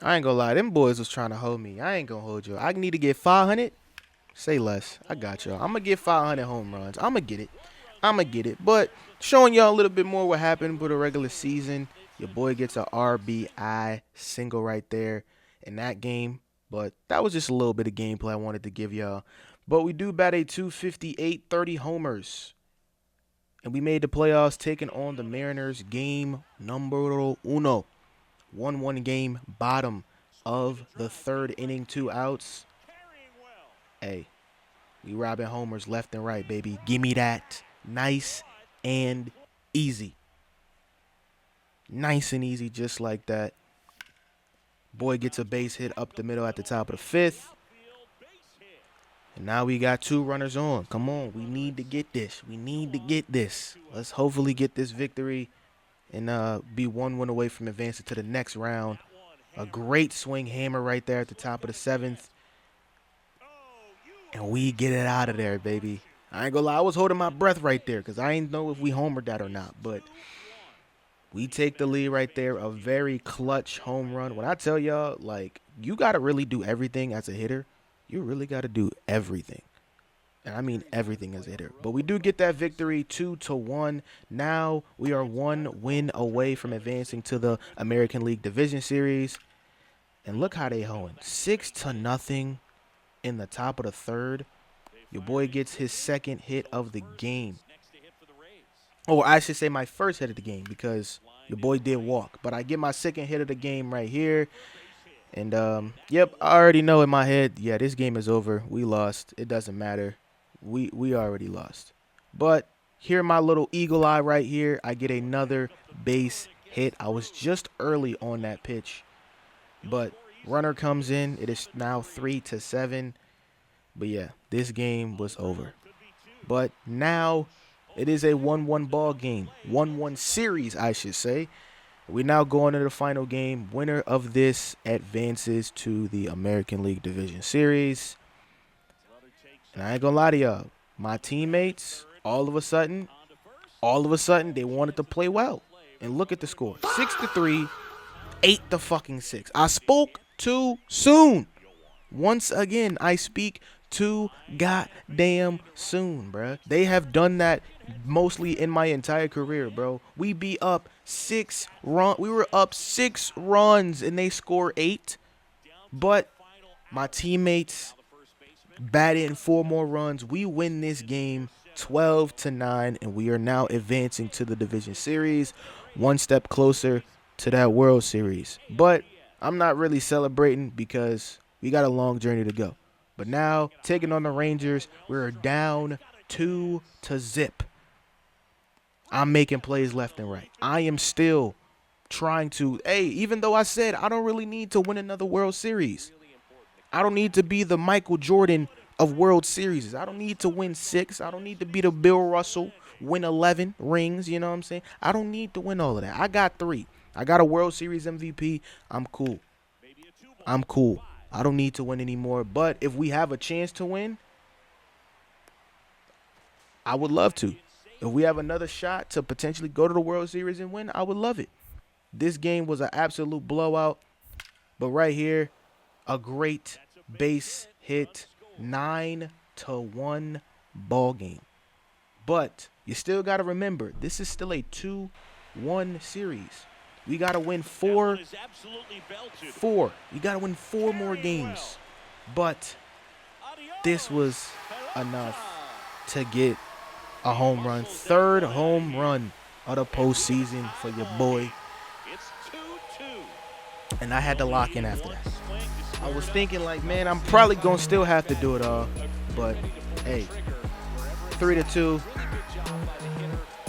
I ain't gonna lie, them boys was trying to hold me. I ain't gonna hold you. I need to get 500. Say less. I got y'all. I'm gonna get 500 home runs. I'm gonna get it. But showing y'all a little bit more what happened with the regular season. Your boy gets a RBI single right there in that game. But that was just a little bit of gameplay I wanted to give y'all. But we do bat a 258, 30 homers. And we made the playoffs taking on the Mariners game numero uno. 1-1 game, bottom of the third inning, 2 outs. Hey, we robbing homers left and right, baby. Give me that. Nice and easy. Nice and easy, just like that. Boy gets a base hit up the middle at the top of the 5th. And now we got 2 runners on. Come on, we need to get this. We need to get this. Let's hopefully get this victory and be 1 win away from advancing to the next round. A great swing hammer right there at the top of the 7th. And we get it out of there, baby. I ain't gonna lie, I was holding my breath right there because I didn't know if we homered that or not. But we take the lead right there. A very clutch home run. When I tell y'all, like, you got to really do everything as a hitter. You really got to do everything. And I mean everything as a hitter. But we do get that victory 2-1. Now we are 1 win away from advancing to the American League Division Series. And look how they hoeing. 6-0 in the top of the 3rd. Your boy gets his 2nd hit of the game. Or I should say my 1st hit of the game because your boy did walk. But I get my 2nd hit of the game right here. And, yep, I already know in my head, yeah, this game is over. We lost. It doesn't matter. We already lost. But here, my little eagle eye right here, I get another base hit. I was just early on that pitch. But runner comes in. It is now 3-7. But, yeah, this game was over. But now it is a 1-1 ball game. 1-1 series, I should say. We now go on to the final game. Winner of this advances to the American League Division Series. And I ain't gonna lie to y'all. My teammates, all of a sudden, they wanted to play well. And look at the score. 6-3, 8-6. I spoke too soon. Once again, I speak too goddamn soon, bruh. They have done that mostly in my entire career, bro. We be up 6 runs. We were up 6 runs and they score 8. But my teammates batted in 4 more runs. We win this game 12-9, and we are now advancing to the Division Series, 1 step closer to that World Series. But I'm not really celebrating because we got a long journey to go. But now, taking on the Rangers, we're down 2-0. I'm making plays left and right. I am still trying to, even though I said I don't really need to win another World Series. I don't need to be the Michael Jordan of World Series. I don't need to win 6. I don't need to be the Bill Russell, win 11 rings, you know what I'm saying? I don't need to win all of that. I got 3. I got a World Series MVP. I'm cool. I don't need to win anymore. But if we have a chance to win, I would love to. If we have another shot to potentially go to the World Series and win, I would love it. This game was an absolute blowout. But right here, a great base hit, 9-1 ball game. But you still got to remember, this is still a 2-1 series. We got to win 4. We got to win 4 more games. But this was enough to get a home run. 3rd home run of the postseason for your boy. And I had to lock in after that. I was thinking like, man, I'm probably going to still have to do it all. But, hey, 3-2.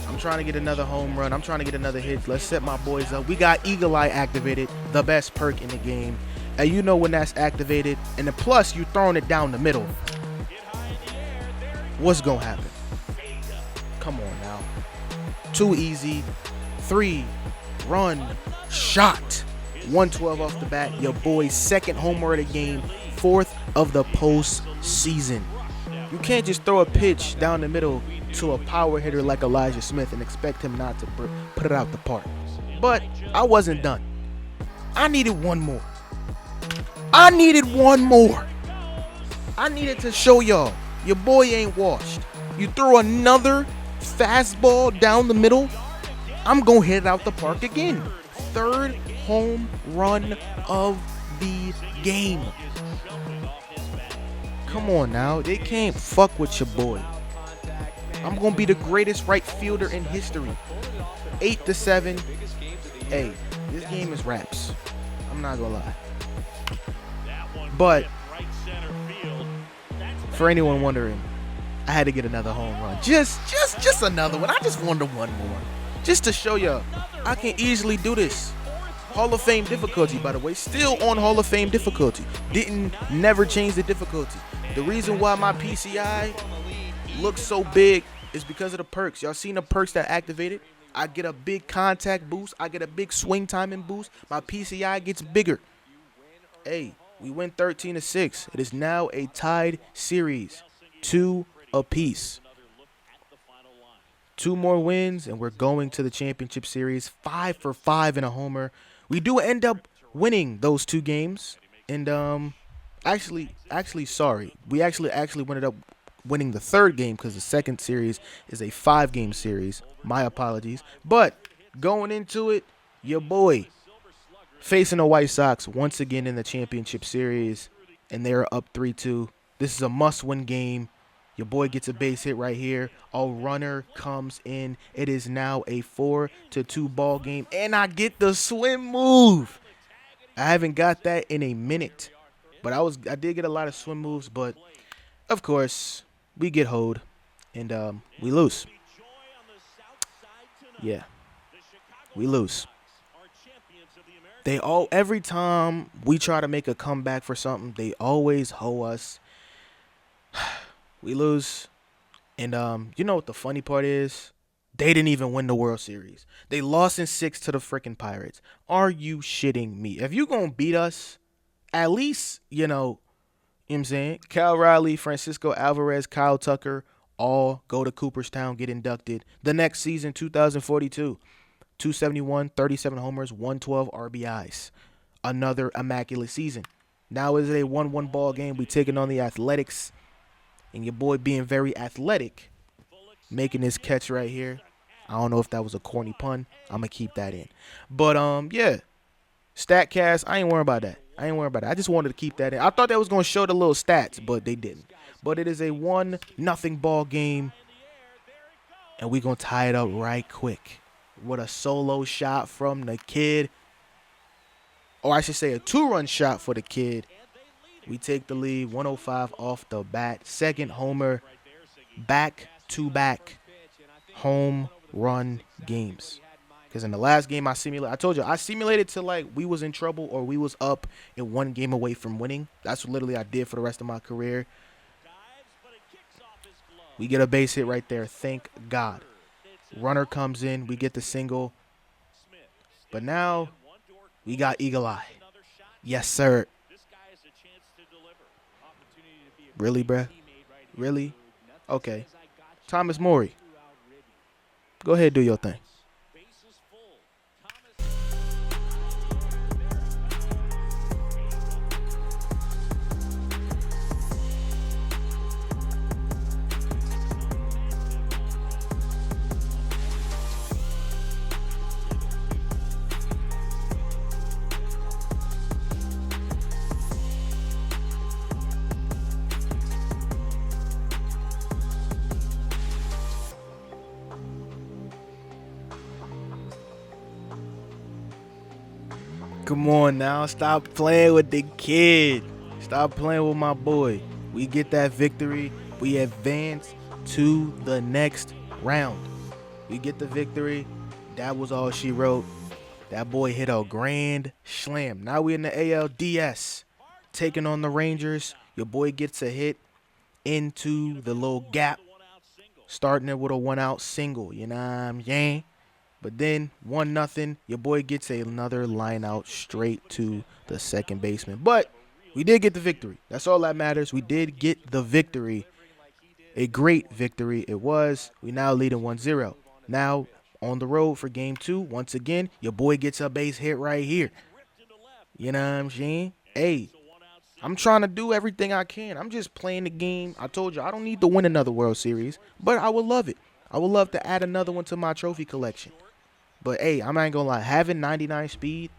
I'm trying to get another home run. I'm trying to get another hit. Let's set my boys up. We got Eagle Eye activated, the best perk in the game. And you know when that's activated. And then plus, you throwing it down the middle. What's going to happen? Come on now. Too easy. 3-run shot. 112 off the bat. Your boy's 2nd homer of the game. 4th of the postseason. You can't just throw a pitch down the middle to a power hitter like Elijah Smith and expect him not to put it out the park. But I wasn't done. I needed one more. I needed to show y'all your boy ain't washed. You throw another fastball down the middle, I'm going to hit it out the park again. 3rd home run of the game. Come on now. They can't fuck with your boy. I'm going to be the greatest right fielder in history. 8-7. Hey, this game is wraps. I'm not going to lie. But for anyone wondering, I had to get another home run. Just another one. I just wanted one more. Just to show y'all, I can easily do this. Hall of Fame difficulty, by the way. Still on Hall of Fame difficulty. Never change the difficulty. The reason why my PCI looks so big is because of the perks. Y'all seen the perks that activated? I get a big contact boost. I get a big swing timing boost. My PCI gets bigger. Hey, we win 13-6. It is now a tied series. 2 apiece. 2 more wins, and we're going to the championship series. 5 for 5 in a homer. We do end up winning those 2 games. And actually, sorry. We actually ended up winning the 3rd game because the 2nd series is a 5-game series. My apologies. But going into it, your boy facing the White Sox once again in the championship series, and they're up 3-2. This is a must-win game. Your boy gets a base hit right here. A runner comes in. It is now a 4-2 ball game, and I get the swim move. I haven't got that in a minute, but I did get a lot of swim moves. But of course, we get hoed, and we lose. Yeah, we lose. Every time we try to make a comeback for something, they always hoe us. We lose. And you know what the funny part is? They didn't even win the World Series. They lost in 6 to the freaking Pirates. Are you shitting me? If you gonna beat us, at least, you know what I'm saying? Cal Riley, Francisco Alvarez, Kyle Tucker, all go to Cooperstown, get inducted. The next season, 2042. 271, 37 homers, 112 RBIs. Another immaculate season. Now is it a 1-1 ball game. We taking on the Athletics. And your boy being very athletic, making this catch right here. I don't know if that was a corny pun. I'm going to keep that in. But, yeah. StatCast, I ain't worried about that. I just wanted to keep that in. I thought that was going to show the little stats, but they didn't. But it is a 1-0 ball game. And we're going to tie it up right quick with a solo shot from the kid. Or I should say a 2-run shot for the kid. We take the lead, 105 off the bat. 2nd homer, back-to-back home run games. Because in the last game I told you, I simulated to like we was in trouble or we was up and 1 game away from winning. That's what literally I did for the rest of my career. We get a base hit right there. Thank God. Runner comes in. We get the single. But now we got Eagle Eye. Yes, sir. Really, bruh? Really? Okay. Thomas Morey. Go ahead, do your thing. Come on now. Stop playing with the kid. Stop playing with my boy. We get that victory. We advance to the next round. We get the victory. That was all she wrote. That boy hit a grand slam. Now we in the ALDS. Taking on the Rangers. Your boy gets a hit into the little gap. Starting it with a 1-out single. You know what I'm saying? But then 1-0, your boy gets another line out straight to the second baseman. But we did get the victory. That's all that matters. We did get the victory. A great victory it was. We now lead in 1-0. Now on the road for game 2. Once again, your boy gets a base hit right here. You know what I'm saying? Hey, I'm trying to do everything I can. I'm just playing the game. I told you I don't need to win another World Series, but I would love it. I would love to add another one to my trophy collection. But, hey, I'm not going to lie. Having 99 speed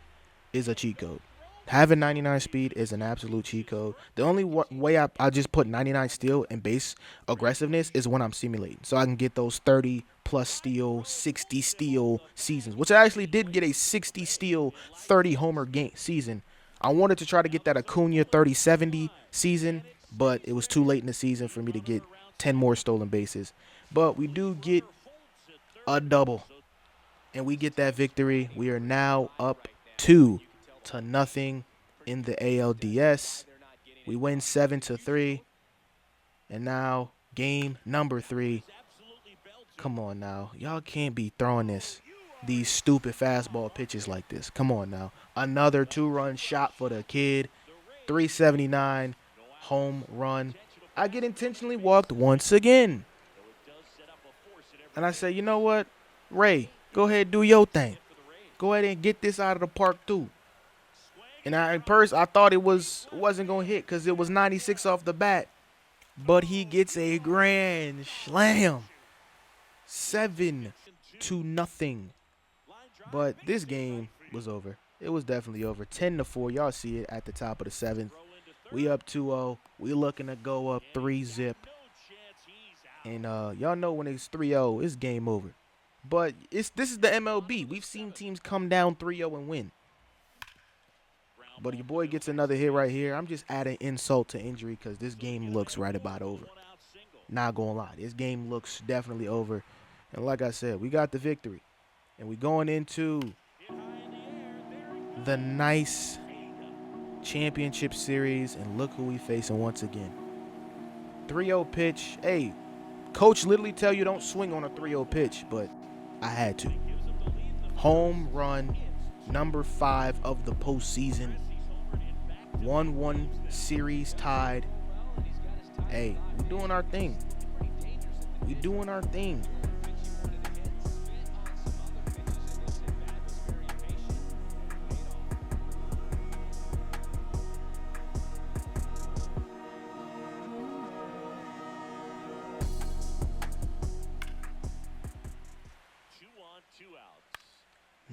is a cheat code. Having 99 speed is an absolute cheat code. The only way I just put 99 steal and base aggressiveness is when I'm simulating. So I can get those 30-plus steal, 60 steal seasons, which I actually did get a 60 steal, 30 homer game season. I wanted to try to get that Acuna 30-70 season, but it was too late in the season for me to get 10 more stolen bases. But we do get a double, and we get that victory. We are now up 2-0 in the ALDS. We win 7-3, and now game number 3. Come on now. Y'all can't be throwing these stupid fastball pitches like this. Come on now. Another 2-run shot for the kid. 379 home run. I get intentionally walked once again. And I say, you know what? Ray, go ahead and do your thing. Go ahead and get this out of the park too. And at first I thought it wasn't going to hit because it was 96 off the bat. But he gets a grand slam. 7-0. But this game was over. It was definitely over. 10-4. Y'all see it at the top of the 7th. We up 2-0. We looking to go up 3-zip. And y'all know when it's 3-0, it's game over. But this is the MLB. We've seen teams come down 3-0 and win. But your boy gets another hit right here. I'm just adding insult to injury because this game looks right about over. Not gonna lie, this game looks definitely over. And like I said, we got the victory. And we going into the nice championship series. And look who we facing once again. 3-0 pitch. Hey, coach literally tell you don't swing on a 3-0 pitch, but I had to. Home run number 5 of the postseason. 1-1 series tied. Hey, we doing our thing. We doing our thing.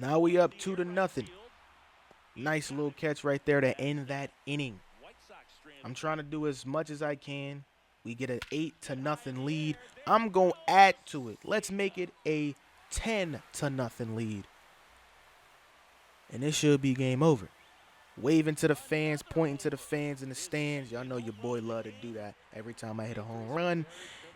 Now we up 2-0. Nice little catch right there to end that inning. I'm trying to do as much as I can. We get an 8-0 lead. I'm going to add to it. Let's make it a 10-0 lead. And it should be game over. Waving to the fans, pointing to the fans in the stands. Y'all know your boy love to do that every time I hit a home run.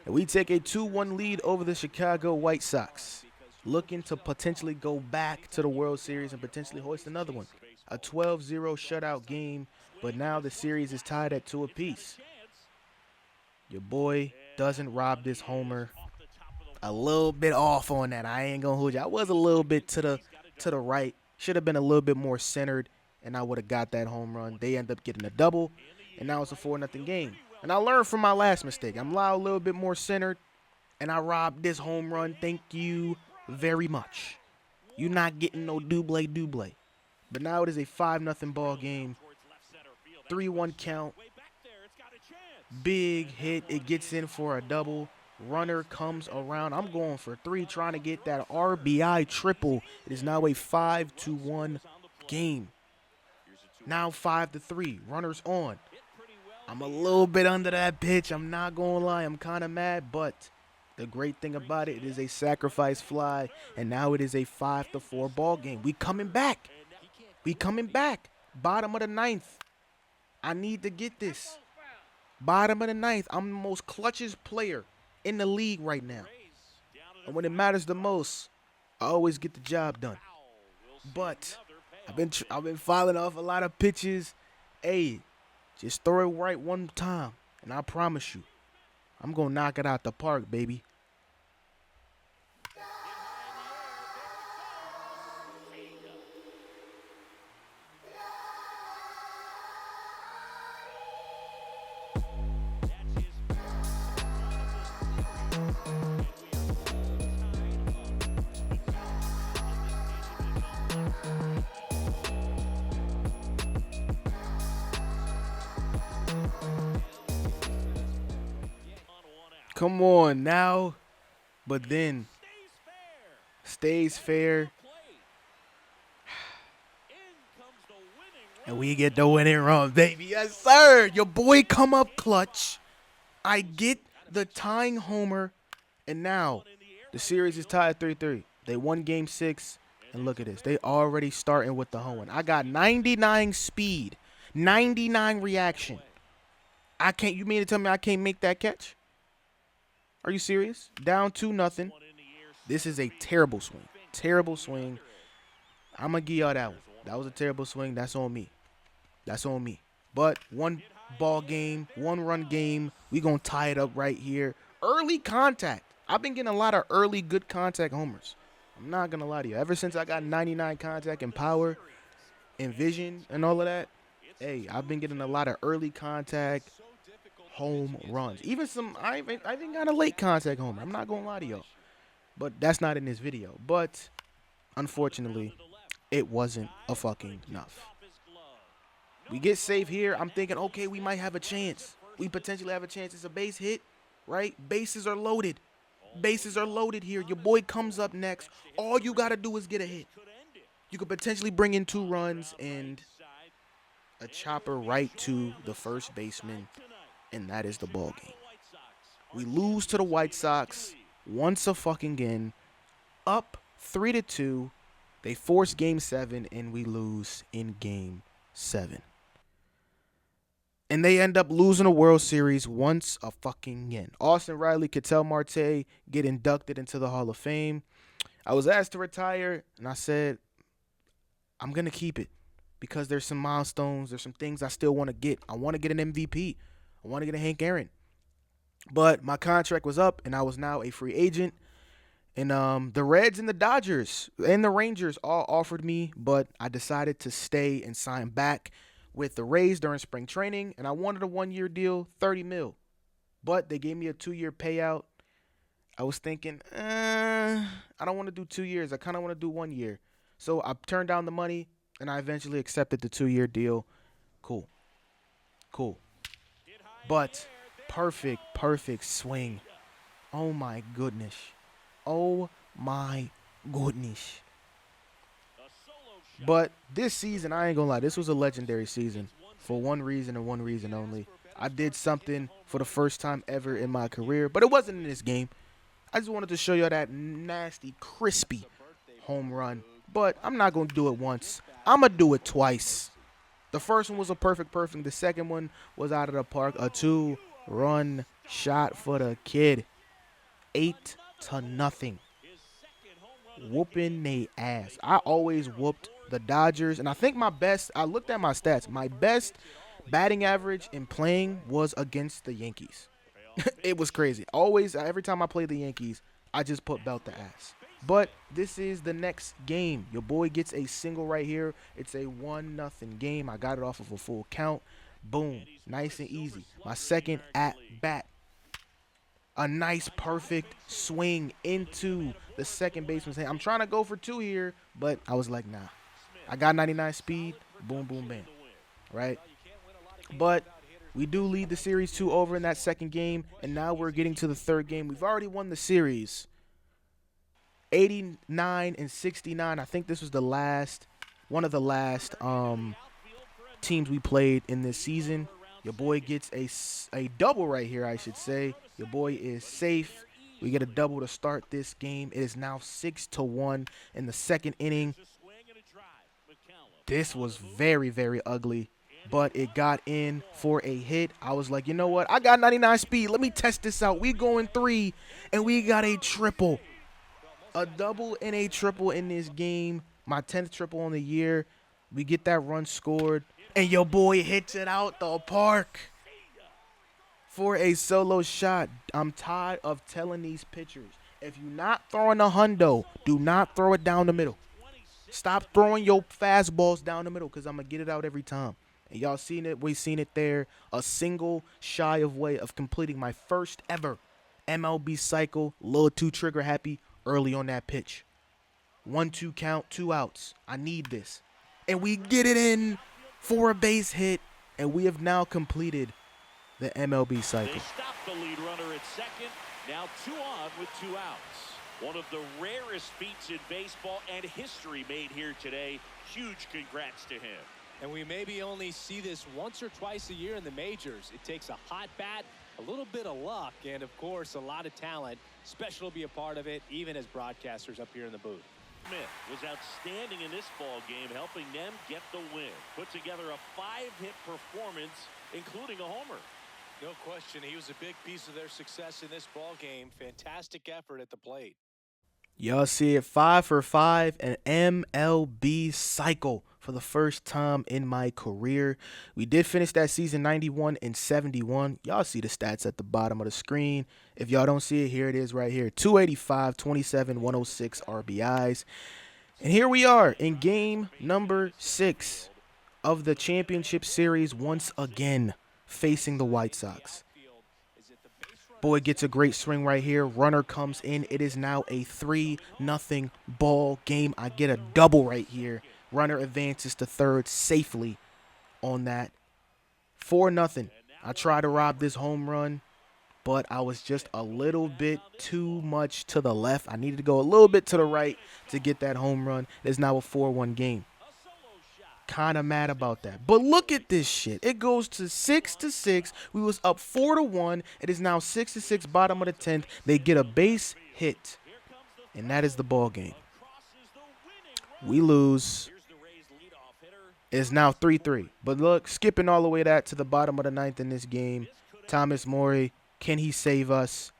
And we take a 2-1 lead over the Chicago White Sox. Looking to potentially go back to the World Series and potentially hoist another one. A 12-0 shutout game, but now the series is tied at 2 apiece. Your boy doesn't rob this homer. A little bit off on that. I ain't gonna hold you. I was a little bit to the right. Should have been a little bit more centered, and I would have got that home run. They end up getting a double, and now it's a 4-0 game. And I learned from my last mistake. I'm a little bit more centered, and I robbed this home run. Thank you very much. You're not getting no double. But now it is a 5-0 ball game. 3-1 count. Big hit. It gets in for a double. Runner comes around. I'm going for 3, trying to get that RBI triple. It is now a 5-1 game. Now 5-3. Runners on. I'm a little bit under that pitch. I'm not going to lie. I'm kind of mad, but the great thing about it is a sacrifice fly, and now it is a 5-4 ball game. We coming back. Bottom of the 9th. I need to get this. Bottom of the 9th. I'm the most clutchest player in the league right now. And when it matters the most, I always get the job done. But I've been filing off a lot of pitches. Hey, just throw it right one time, and I promise you, I'm going to knock it out the park, baby. Come on now. But then stays fair. And we get the winning run, baby. Yes, sir. Your boy come up clutch. I get the tying homer. And now the series is tied 3-3. They won game 6. And look at this. They already starting with the home run. I got 99 speed. 99 reaction. You mean to tell me I can't make that catch? Are you serious? Down 2-0. This is a terrible swing. Terrible swing. I'm going to give y'all that one. That was a terrible swing. That's on me. That's on me. But one ball game, one run game. We going to tie it up right here. Early contact. I've been getting a lot of early good contact homers. I'm not going to lie to you. Ever since I got 99 contact and power and vision and all of that, hey, I've been getting a lot of early contact home runs. Even some, I even got a late contact homer. I'm not going to lie to y'all. But that's not in this video. But unfortunately, it wasn't a fucking enough. We get safe here. I'm thinking, okay, we might have a chance. We potentially have a chance. It's a base hit, right? Bases are loaded. Bases are loaded here. Your boy comes up next. All you got to do is get a hit. You could potentially bring in 2 runs and a chopper right to the first baseman, and that is the ball game. We lose to the White Sox once a fucking again, up 3-2. They force Game 7, and we lose in Game 7. And they end up losing a World Series once a fucking again. Austin Riley, Ketel Marte get inducted into the Hall of Fame. I was asked to retire, and I said, I'm going to keep it because there's some milestones. There's some things I still want to get. I want to get an MVP. I want to get a Hank Aaron. But my contract was up, and I was now a free agent. And the Reds and the Dodgers and the Rangers all offered me, but I decided to stay and sign back with the Rays during spring training. And I wanted a 1-year deal, $30 million. But they gave me a 2-year payout. I was thinking, I don't want to do 2 years. I kind of want to do 1 year. So I turned down the money, and I eventually accepted the 2-year deal. Cool. But perfect swing. Oh, my goodness. But this season, I ain't gonna lie, this was a legendary season for one reason and one reason only. I did something for the first time ever in my career, but it wasn't in this game. I just wanted to show y'all that nasty, crispy home run. But I'm not gonna do it once. I'm gonna do it twice. The first one was a perfect. The second one was out of the park. A 2-run shot for the kid. 8-0. Whooping they ass. I always whooped the Dodgers, and I think I looked at my stats. My best batting average in playing was against the Yankees. It was crazy. Always, every time I played the Yankees, I just put belt the ass. But this is the next game. Your boy gets a single right here. It's a 1-0 game. I got it off of a full count. Boom. Nice and easy. My second at bat. A nice, perfect swing into the second baseman's hand. I'm trying to go for 2 here, but I was like, nah. I got 99 speed. Boom, boom, bam. Right? But we do lead the series 2 over in that second game, and now we're getting to the third game. We've already won the series. 89-69. I think this was one of the last teams we played in this season. Your boy gets a double right here, I should say. Your boy is safe. We get a double to start this game. It is now 6-1 in the second inning. This was very, very ugly, but it got in for a hit. I was like, you know what? I got 99 speed. Let me test this out. We going 3, and we got a triple. A double and a triple in this game. My 10th triple on the year. We get that run scored, and your boy hits it out the park for a solo shot. I'm tired of telling these pitchers, if you're not throwing a hundo, do not throw it down the middle. Stop throwing your fastballs down the middle, because I'm going to get it out every time. And y'all seen it. We seen it there. A single shy of way of completing my first ever MLB cycle. A little too trigger happy early on that pitch. 1-2 count, 2 outs. I need this. And we get it in for a base hit. And we have now completed the MLB cycle. They stop the lead runner at second. Now 2 on with 2 outs. One of the rarest feats in baseball and history made here today. Huge congrats to him. And we maybe only see this once or twice a year in the majors. It takes a hot bat, a little bit of luck, and of course a lot of talent. Special to be a part of it, even as broadcasters up here in the booth. Smith was outstanding in this ball game, helping them get the win. Put together a 5-hit performance, including a homer. No question, he was a big piece of their success in this ball game. Fantastic effort at the plate. Y'all see it, 5 for 5, an MLB cycle for the first time in my career. We did finish that season 91 and 71. Y'all see the stats at the bottom of the screen. If y'all don't see it, here it is right here. 285, 27, 106 RBIs. And here we are in game number 6 of the championship series once again, facing the White Sox. Boy gets a great swing right here. Runner comes in. It is now a 3-0 ball game. I get a double right here. Runner advances to third safely on that. 4-0. I try to rob this home run, but I was just a little bit too much to the left. I needed to go a little bit to the right to get that home run. It's now a 4-1 game. Kind of mad about that. But look at this shit. It goes to 6-6. We was up 4-1. It is now 6-6, bottom of the 10th. They get a base hit, and that is the ball game. We lose. It's now 3-3. But look, skipping all the way that to the bottom of the 9th in this game. Thomas Morey, can he save us?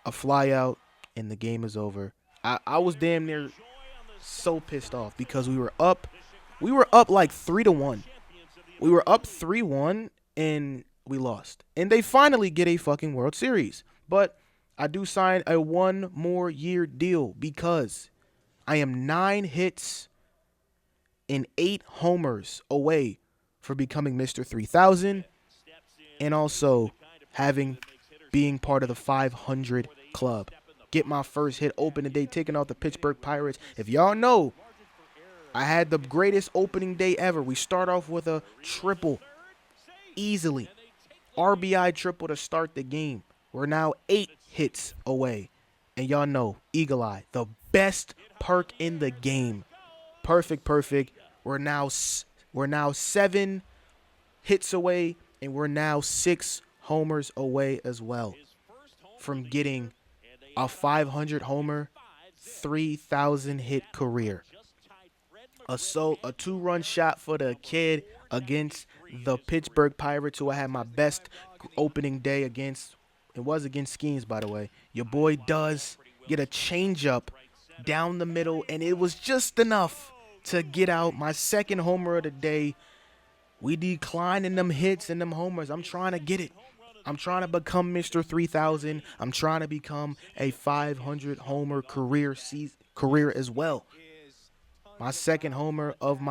A fly out, and the game is over. I was damn near so pissed off because we were up like 3-1. We were up 3-1 and we lost. And they finally get a fucking World Series. But I do sign a 1 more year deal because I am 9 hits and 8 homers away for becoming Mr. 3000 and also being part of the 500 club. Get my first hit opening day, taking out the Pittsburgh Pirates. If y'all know, I had the greatest opening day ever. We start off with a triple, easily. RBI triple to start the game. We're now 8 hits away. And y'all know, Eagle Eye, the best perk in the game. Perfect. We're now 7 hits away, and we're now 6 homers away as well from getting a 500 homer, 3,000 hit career. A 2-run shot for the kid against the Pittsburgh Pirates, who I had my best opening day against. It was against Skeens, by the way. Your boy does get a changeup down the middle, and it was just enough to get out my second homer of the day. We decline in them hits and them homers. I'm trying to get it. I'm trying to become Mr. 3000. I'm trying to become a 500 homer career as well. My second homer of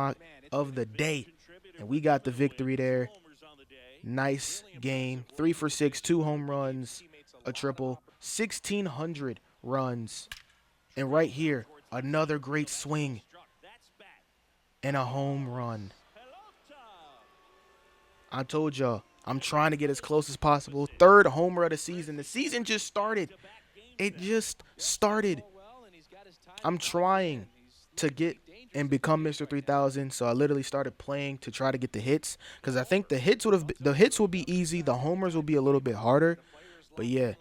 the day, and we got the victory there. Nice game. 3 for 6, 2 home runs, a triple, 1,600 runs, and right here another great swing and a home run. I told y'all, I'm trying to get as close as possible. 3rd homer of the season. The season just started. It just started. I'm trying to get and become Mr. 3000, so I literally started playing to try to get the hits because I think the hits would be easy. The homers will be a little bit harder. But yeah,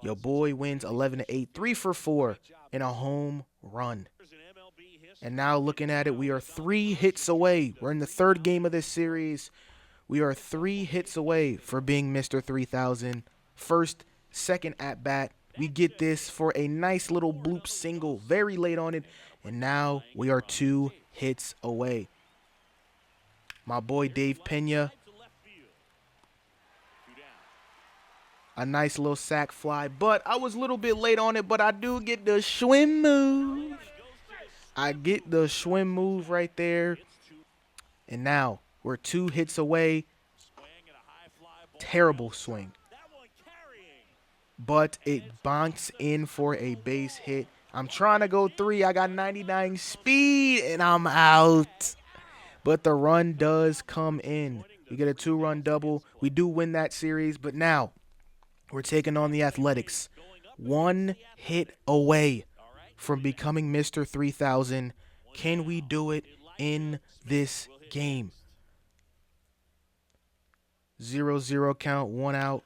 your boy wins 11-8, 3 for 4 in a home run. And now looking at it, we are 3 hits away. We're in the 3rd game of this series. We are 3 hits away for being Mr. 3000. Second at bat. We get this for a nice little bloop single very late on it. And now we are 2 hits away. My boy Dave Pena. A nice little sac fly. But I was a little bit late on it. But I do get the swim move. I get the swim move right there. And now we're 2 hits away. Terrible swing. But it bonks in for a base hit. I'm trying to go 3. I got 99 speed, and I'm out. But the run does come in. We get a 2-run double. We do win that series, but now we're taking on the Athletics. 1 hit away from becoming Mr. 3000. Can we do it in this game? 0-0 count, 1 out.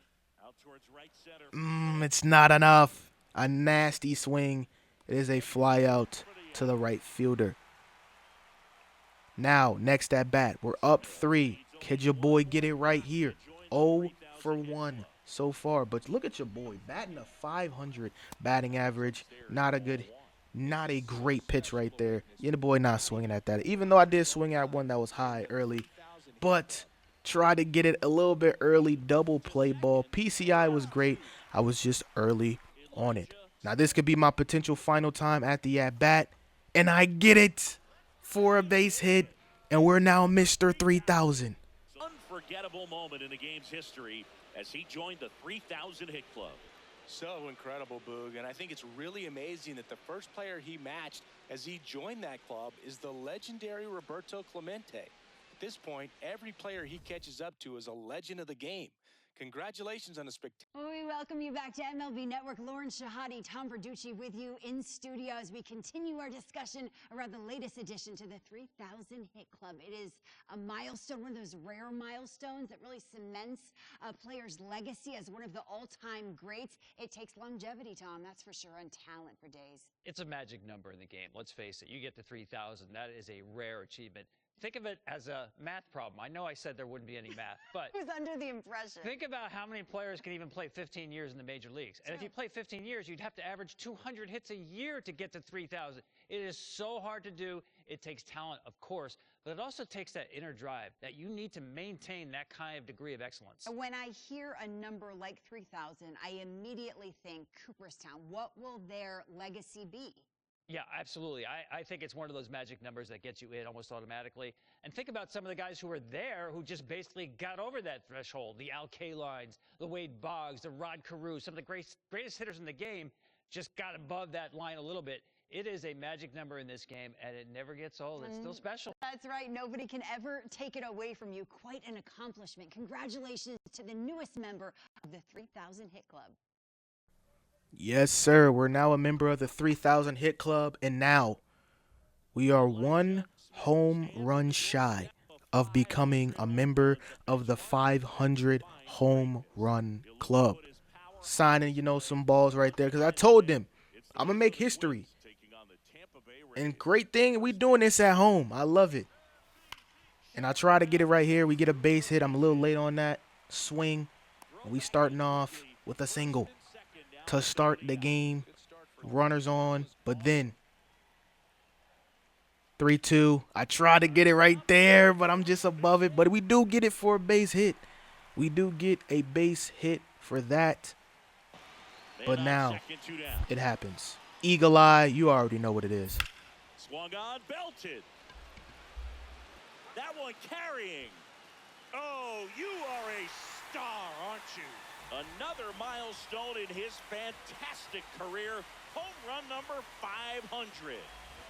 It's not enough. A nasty swing. It is a fly out to the right fielder. Now, next at bat, we're up 3. Could your boy get it right here? 0 for 1 so far. But look at your boy batting a 500 batting average. Not a great pitch right there. Your boy not swinging at that. Even though I did swing at one that was high early. But try to get it a little bit early. Double play ball. PCI was great. I was just early on it. Now this could be my potential final time at the at-bat. And I get it for a base hit. And we're now Mr. 3000. Unforgettable moment in the game's history as he joined the 3,000 hit club. So incredible, Boog, and I think it's really amazing that the first player he matched as he joined that club is the legendary Roberto Clemente. At this point, every player he catches up to is a legend of the game. Congratulations on a spectacular. We welcome you back to MLB Network. Lauren Shahadi, Tom Verducci with you in studio as we continue our discussion around the latest addition to the 3,000 Hit Club. It is a milestone, one of those rare milestones that really cements a player's legacy as one of the all-time greats. It takes longevity, Tom, that's for sure, and talent for days. It's a magic number in the game. Let's face it. You get to 3,000. That is a rare achievement. Think of it as a math problem. I know I said there wouldn't be any math, but I was under the impression. think about how many players can even play 15 years in the major leagues. And if you play 15 years, you'd have to average 200 hits a year to get to 3,000. It is so hard to do. It takes talent, of course, but it also takes that inner drive that you need to maintain that kind of degree of excellence. When I hear a number like 3,000, I immediately think Cooperstown. What will their legacy be? Yeah, absolutely. I think it's one of those magic numbers that gets you in almost automatically. And think about some of the guys who were there who just basically got over that threshold. The Al Kalines, the Wade Boggs, the Rod Carew, some of the greatest hitters in the game just got above that line a little bit. It is a magic number in this game, and it never gets old. It's still special. That's right. Nobody can ever take it away from you. Quite an accomplishment. Congratulations to the newest member of the 3,000 Hit Club. Yes, sir. We're now a member of the 3,000 Hit Club, and now we are one home run shy of becoming a member of the 500 Home Run Club. Signing, some balls right there, because I told them I'm going to make history. And great thing, we doing this at home. I love it. And I try to get it right here. We get a base hit. I'm a little late on that. Swing. We starting off with a single to start the game. Runners on, but then 3-2. I try to get it right there, but I'm just above it. But we do get it for a base hit. We do get a base hit for that. But now it happens. Eagle eye, you already know what it is. Swung on, belted. That one carrying. Oh, you are a star, aren't you? Another milestone in his fantastic career, home run number 500.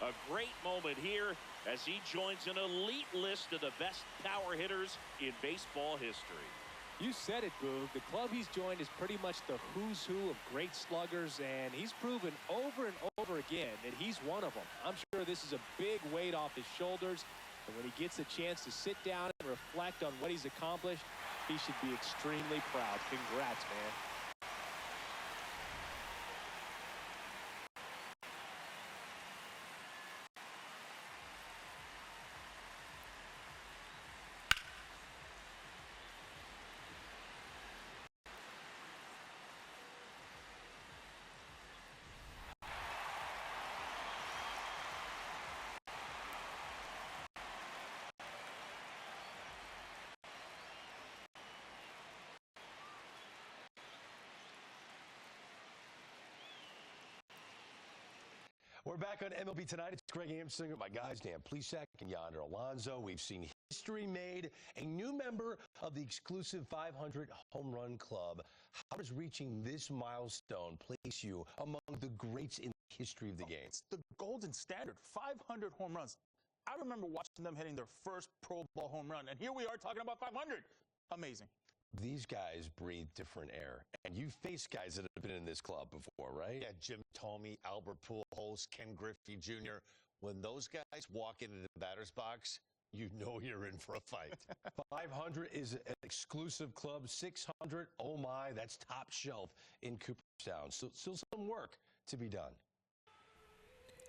A great moment here as he joins an elite list of the best power hitters in baseball history. You said it, Boog. The club he's joined is pretty much the who's who of great sluggers, and he's proven over and over again that he's one of them. I'm sure this is a big weight off his shoulders, and when he gets a chance to sit down and reflect on what he's accomplished, he should be extremely proud. Congrats, man. We're back on MLB Tonight. It's Greg Amsinger, my guys, Dan Plesac and Yonder Alonso. We've seen history made. A new member of the exclusive 500 Home Run Club. How does reaching this milestone place you among the greats in the history of the game? It's the golden standard, 500 home runs. I remember watching them hitting their first Pro Bowl home run, and here we are talking about 500. Amazing. These guys breathe different air, and you've faced guys that have been in this club before, right? Yeah, Jim Thome, Albert Pujols, Ken Griffey Jr. When those guys walk into the batter's box, you know you're in for a fight. 500 is an exclusive club. 600, oh my, that's top shelf in Cooperstown. So still some work to be done.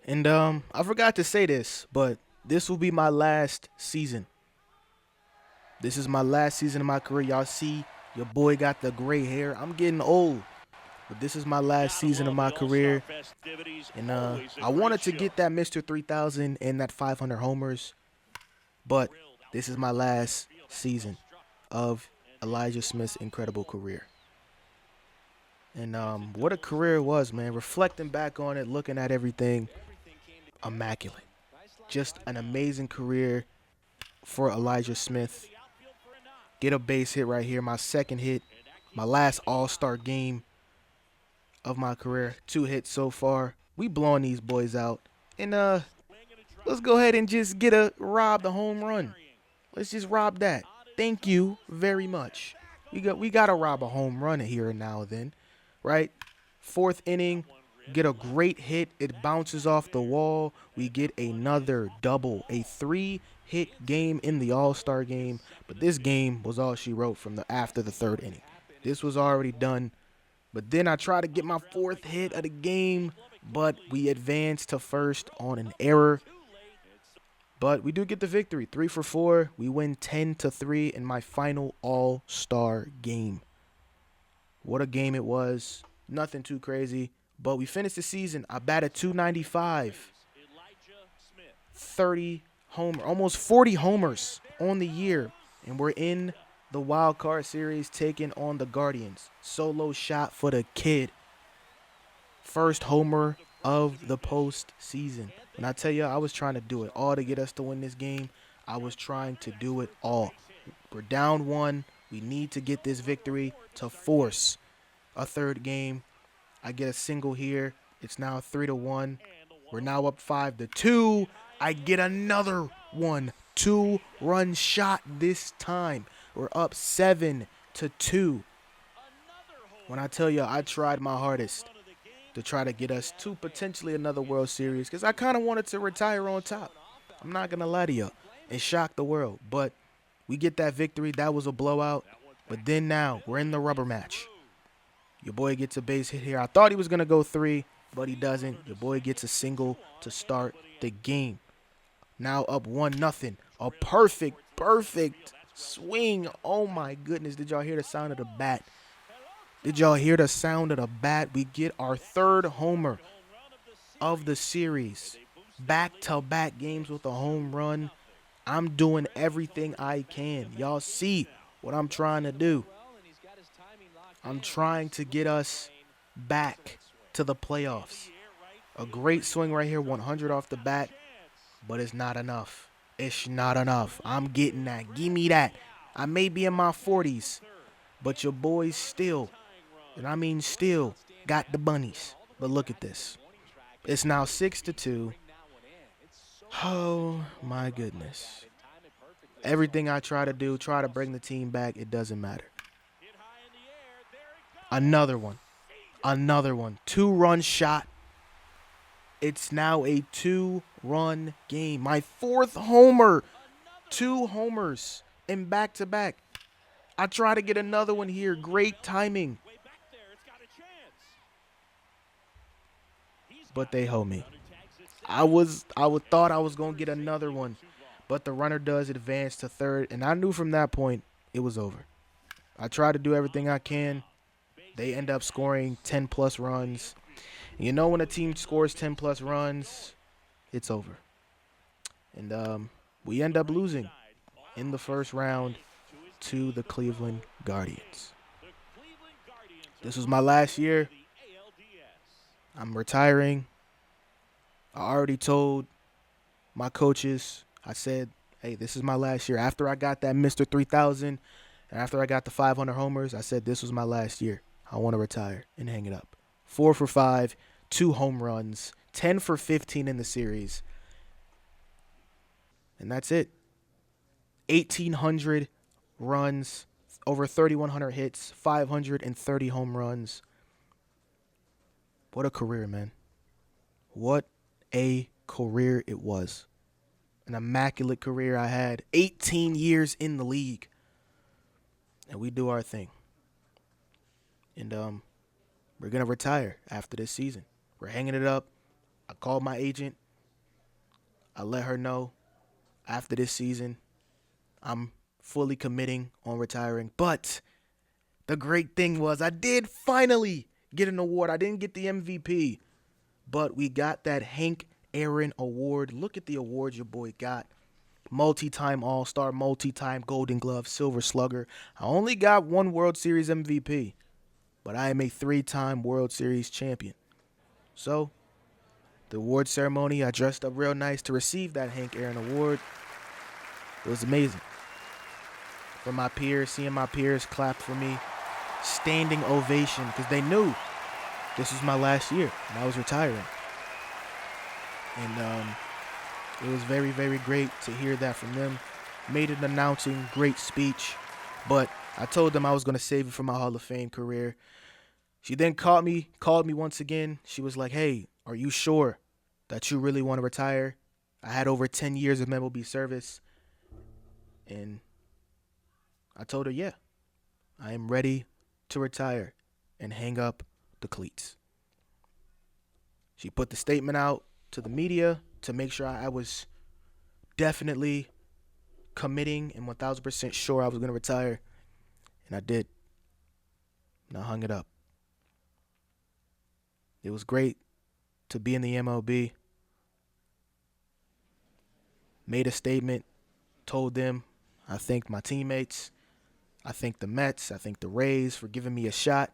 And I forgot to say this, but this will be my last season. This is my last season of my career. Y'all see your boy got the gray hair. I'm getting old. But this is my last season of my career. And I wanted to get that Mr. 3000 and that 500 homers. But this is my last season of Elijah Smith's incredible career. And what a career it was, man. Reflecting back on it, looking at everything, immaculate. Just an amazing career for Elijah Smith. Get a base hit right here. My second hit. My last All-Star game of my career. 2 hits so far. We blowing these boys out. And let's go ahead and just rob the home run. Let's just rob that. Thank you very much. We got to rob a home run here and now then, right? 4th inning, get a great hit. It bounces off the wall. We get another double, a 3-hit game in the All-Star game. But this game was all she wrote from after the 3rd inning. This was already done. But then I tried to get my 4th hit of the game, but we advanced to first on an error. But we do get the victory, 3 for 4. We win 10-3 in my final All-Star game. What a game it was. Nothing too crazy. But we finished the season. I batted .295. almost 40 homers on the year. And we're in the wild card series taking on the Guardians. Solo shot for the kid. First homer of the postseason. And I tell you, I was trying to do it all to get us to win this game. I was trying to do it all. We're down 1. We need to get this victory to force a 3rd game. I get a single here. It's now 3-1. We're now up 5-2. I get another one. 2-run shot this time. We're up 7-2. When I tell you, I tried my hardest to try to get us to potentially another World Series because I kind of wanted to retire on top. I'm not going to lie to you and shock the world. But we get that victory. That was a blowout. But then now we're in the rubber match. Your boy gets a base hit here. I thought he was going to go 3, but he doesn't. Your boy gets a single to start the game. Now up 1-0. A perfect swing. Oh, my goodness. Did y'all hear the sound of the bat? Did y'all hear the sound of the bat? We get our 3rd homer of the series. Back-to-back games with a home run. I'm doing everything I can. Y'all see what I'm trying to do. I'm trying to get us back to the playoffs. A great swing right here, 100 off the bat, but it's not enough. It's not enough. I'm getting that. Give me that. I may be in my 40s, but your boys still, and I mean still, got the bunnies. But look at this. It's now 6-2. Oh, my goodness. Everything I try to do, try to bring the team back, it doesn't matter. Another one. 2-run shot. It's now a 2-run game. My 4th homer. 2 homers in back-to-back. I try to get another one here. Great timing. But they hold me. I thought I was going to get another one. But the runner does advance to 3rd. And I knew from that point it was over. I tried to do everything I can. They end up scoring 10-plus runs. You know when a team scores 10-plus runs, it's over. And we end up losing in the first round to the Cleveland Guardians. This was my last year. I'm retiring. I already told my coaches, I said, hey, this is my last year. After I got that Mr. 3000 and after I got the 500 homers, I said this was my last year. I want to retire and hang it up. 4 for 5, 2 home runs, 10 for 15 in the series. And that's it. 1,800 runs, over 3,100 hits, 530 home runs. What a career, man. What a career it was. An immaculate career I had. 18 years in the league. And we do our thing. And we're going to retire after this season. We're hanging it up. I called my agent. I let her know after this season, I'm fully committing on retiring. But the great thing was I did finally get an award. I didn't get the MVP, but we got that Hank Aaron Award. Look at the awards your boy got. Multi-time All-Star, multi-time Golden Glove, Silver Slugger. I only got one World Series MVP, but I am a 3-time World Series champion. So, the award ceremony, I dressed up real nice to receive that Hank Aaron Award. It was amazing. For my peers, seeing my peers clap for me, standing ovation, because they knew this was my last year and I was retiring. And it was very, very great to hear that from them. Made an announcing great speech, but I told them I was going to save it for my Hall of Fame career. She then called me once again. She was like, "Hey, are you sure that you really want to retire?" I had over 10 years of MLB service, and I told her, "Yeah, I am ready to retire and hang up the cleats." She put the statement out to the media to make sure I was definitely committing and 1,000% sure I was going to retire. And I did. And I hung it up. It was great to be in the MLB. Made a statement, told them I thank my teammates. I thank the Mets. I thank the Rays for giving me a shot.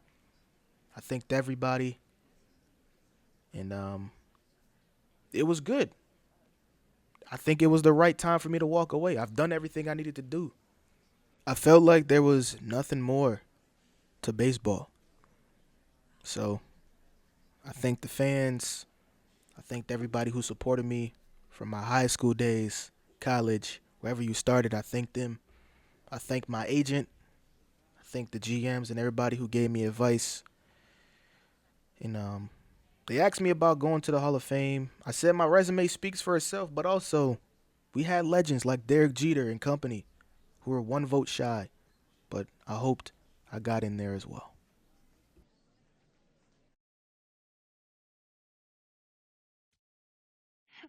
I thanked everybody. And it was good. I think it was the right time for me to walk away. I've done everything I needed to do. I felt like there was nothing more to baseball. So I thank the fans. I thanked everybody who supported me from my high school days, college, wherever you started. I thanked them. I thank my agent. I thank the GMs and everybody who gave me advice. And they asked me about going to the Hall of Fame. I said my resume speaks for itself, but also we had legends like Derek Jeter and company who were one vote shy. But I hoped I got in there as well.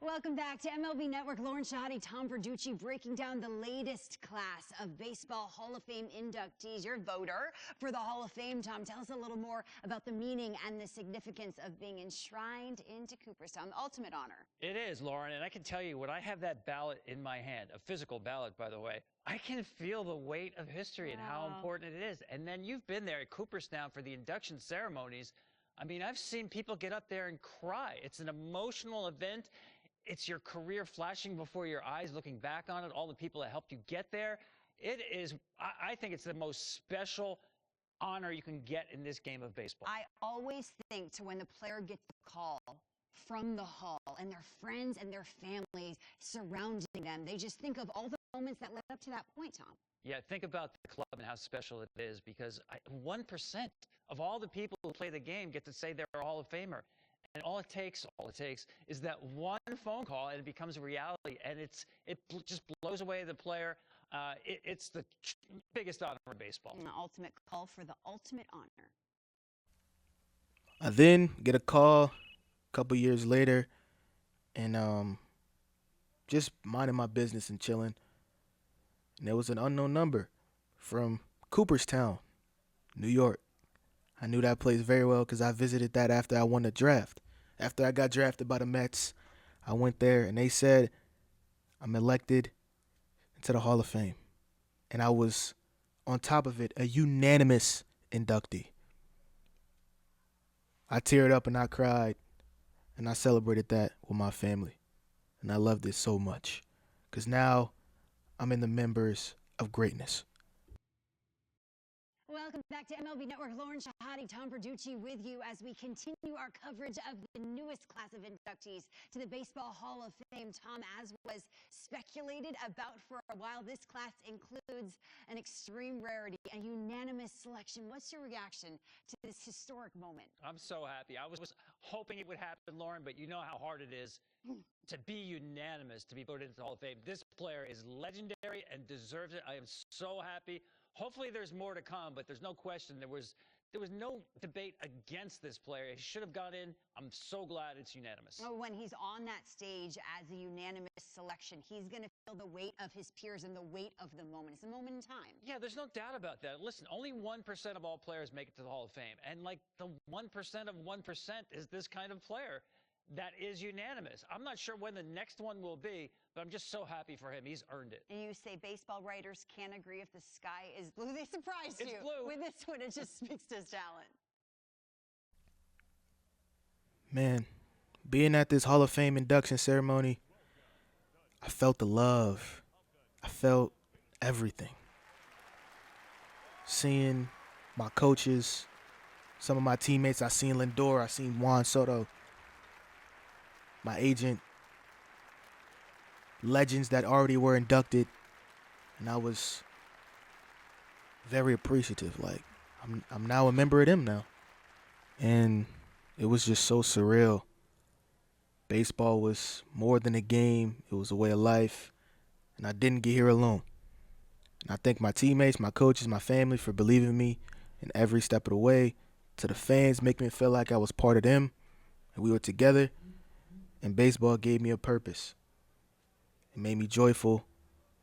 Welcome back to MLB Network. Lauren Shahadi, Tom Verducci breaking down the latest class of Baseball Hall of Fame inductees. Your voter for the Hall of Fame, Tom. Tell us a little more about the meaning and the significance of being enshrined into Cooperstown, the ultimate honor. It is, Lauren, and I can tell you, when I have that ballot in my hand, a physical ballot, by the way, I can feel the weight of history and how important it is. And then you've been there at Cooperstown for the induction ceremonies. I mean, I've seen people get up there and cry. It's an emotional event. It's your career flashing before your eyes, looking back on it, all the people that helped you get there. It is, I think it's the most special honor you can get in this game of baseball. I always think to when the player gets the call from the hall and their friends and their families surrounding them, they just think of all the moments that led up to that point, Tom. Yeah, think about the club and how special it is, because 1% of all the people who play the game get to say they're a Hall of Famer. And all it takes is that one phone call, and it becomes a reality. And it just blows away the player. It's the biggest honor in baseball. And the ultimate call for the ultimate honor. I then get a call a couple years later, and just minding my business and chilling. And there was an unknown number from Cooperstown, New York. I knew that place very well because I visited that after I won the draft. After I got drafted by the Mets, I went there and they said I'm elected into the Hall of Fame. And I was, on top of it, a unanimous inductee. I teared up and I cried, and I celebrated that with my family. And I loved it so much because now I'm in the members of greatness. Welcome back to MLB Network. Lauren Shahadi, Tom Verducci with you as we continue our coverage of the newest class of inductees to the Baseball Hall of Fame. Tom, as was speculated about for a while, this class includes an extreme rarity, a unanimous selection. What's your reaction to this historic moment? I'm so happy. I was hoping it would happen, Lauren, but you know how hard it is to be unanimous, to be voted into the Hall of Fame. This player is legendary and deserves it. I am so happy Hopefully there's more to come, but there's no question there was no debate against this player. He should have got in. I'm so glad it's unanimous. Oh, when he's on that stage as a unanimous selection, he's going to feel the weight of his peers and the weight of the moment. It's a moment in time. Yeah, there's no doubt about that. Listen, only 1% of all players make it to the Hall of Fame. And like the 1% of 1% is this kind of player that is unanimous. I'm not sure when the next one will be, but I'm just so happy for him. He's earned it. And you say baseball writers can't agree if the sky is blue. They surprised It's you. blue. With this one, it just speaks to his talent. Man, being at this Hall of Fame induction ceremony, I felt the love. I felt everything. Seeing my coaches, some of my teammates, I seen Lindor, I seen Juan Soto, my agent, legends that already were inducted, and I was very appreciative. Like, I'm now a member of them now. And it was just so surreal. Baseball was more than a game. It was a way of life. And I didn't get here alone. And I thank my teammates, my coaches, my family for believing in me in every step of the way. To the fans, making me feel like I was part of them. And we were together. And baseball gave me a purpose. It made me joyful.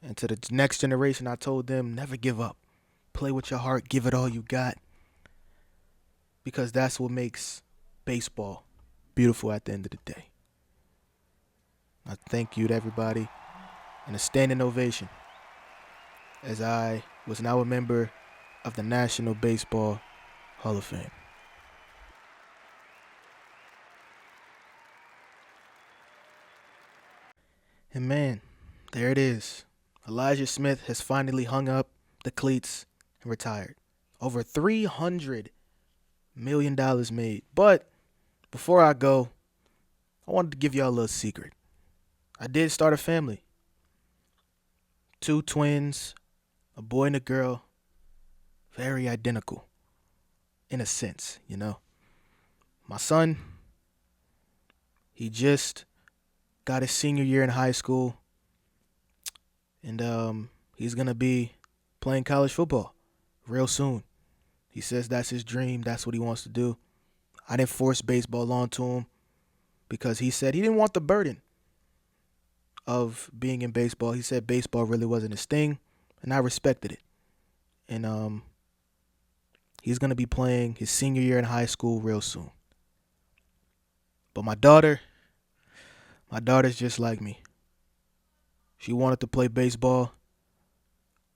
And to the next generation, I told them, never give up. Play with your heart. Give it all you got. Because that's what makes baseball beautiful at the end of the day. I thank you to everybody, and a standing ovation as I was now a member of the National Baseball Hall of Fame. And man, there it is. Elijah Smith has finally hung up the cleats and retired. Over $300 million made. But before I go, I wanted to give y'all a little secret. I did start a family. 2 twins, a boy and a girl. Very identical. In a sense, you know. My son, he just got his senior year in high school. And he's going to be playing college football real soon. He says that's his dream. That's what he wants to do. I didn't force baseball onto him because he said he didn't want the burden of being in baseball. He said baseball really wasn't his thing, and I respected it. And he's going to be playing his senior year in high school real soon. But my daughter's just like me. She wanted to play baseball,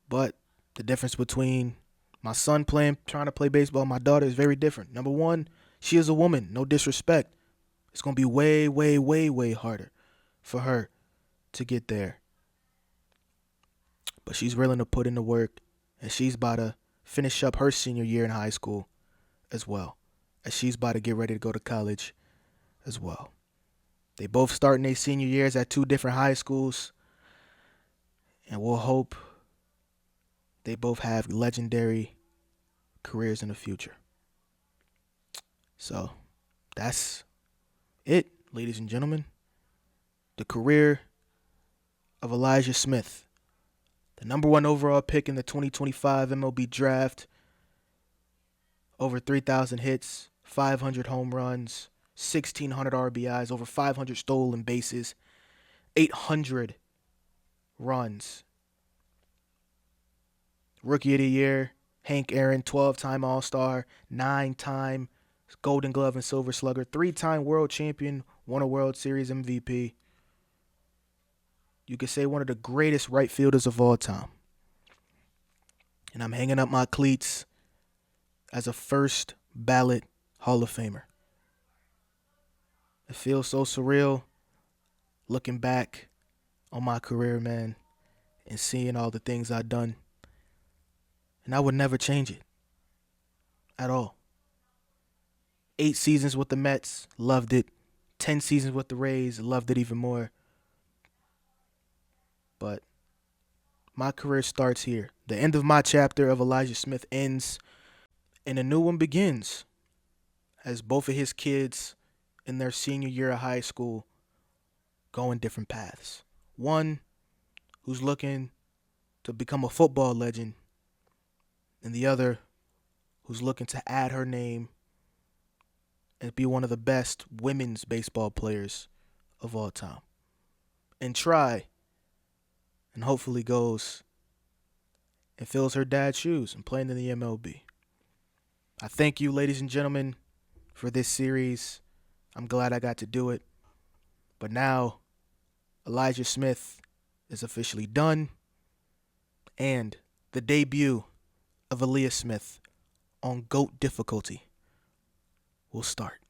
but the difference between my son trying to play baseball, and my daughter is very different. Number one, she is a woman. No disrespect. It's going to be way, way, way, way harder for her to get there. But she's willing to put in the work, and she's about to finish up her senior year in high school as well, as she's about to get ready to go to college as well. They both starting their senior years at 2 different high schools, and we'll hope they both have legendary careers in the future. So that's it, ladies and gentlemen. The career of Elijah Smith, the number 1 overall pick in the 2025 MLB draft. Over 3,000 hits, 500 home runs, 1,600 RBIs, over 500 stolen bases, 800 runs. Rookie of the Year, Hank Aaron, 12-time All-Star, 9-time Golden Glove and Silver Slugger, 3-time World Champion, won a World Series MVP. You could say one of the greatest right fielders of all time. And I'm hanging up my cleats as a first ballot Hall of Famer. It feels so surreal looking back on my career, man, and seeing all the things I've done. And I would never change it at all. 8 seasons with the Mets, loved it. 10 seasons with the Rays, loved it even more. But my career starts here. The end of my chapter of Elijah Smith ends, and a new one begins as both of his kids in their senior year of high school go in different paths. One who's looking to become a football legend, and the other who's looking to add her name and be one of the best women's baseball players of all time. And try, and hopefully goes and fills her dad's shoes and playing in the MLB. I thank you, ladies and gentlemen, for this series. I'm glad I got to do it. But now, Elijah Smith is officially done, and the debut of Aaliyah Smith on GOAT difficulty will start.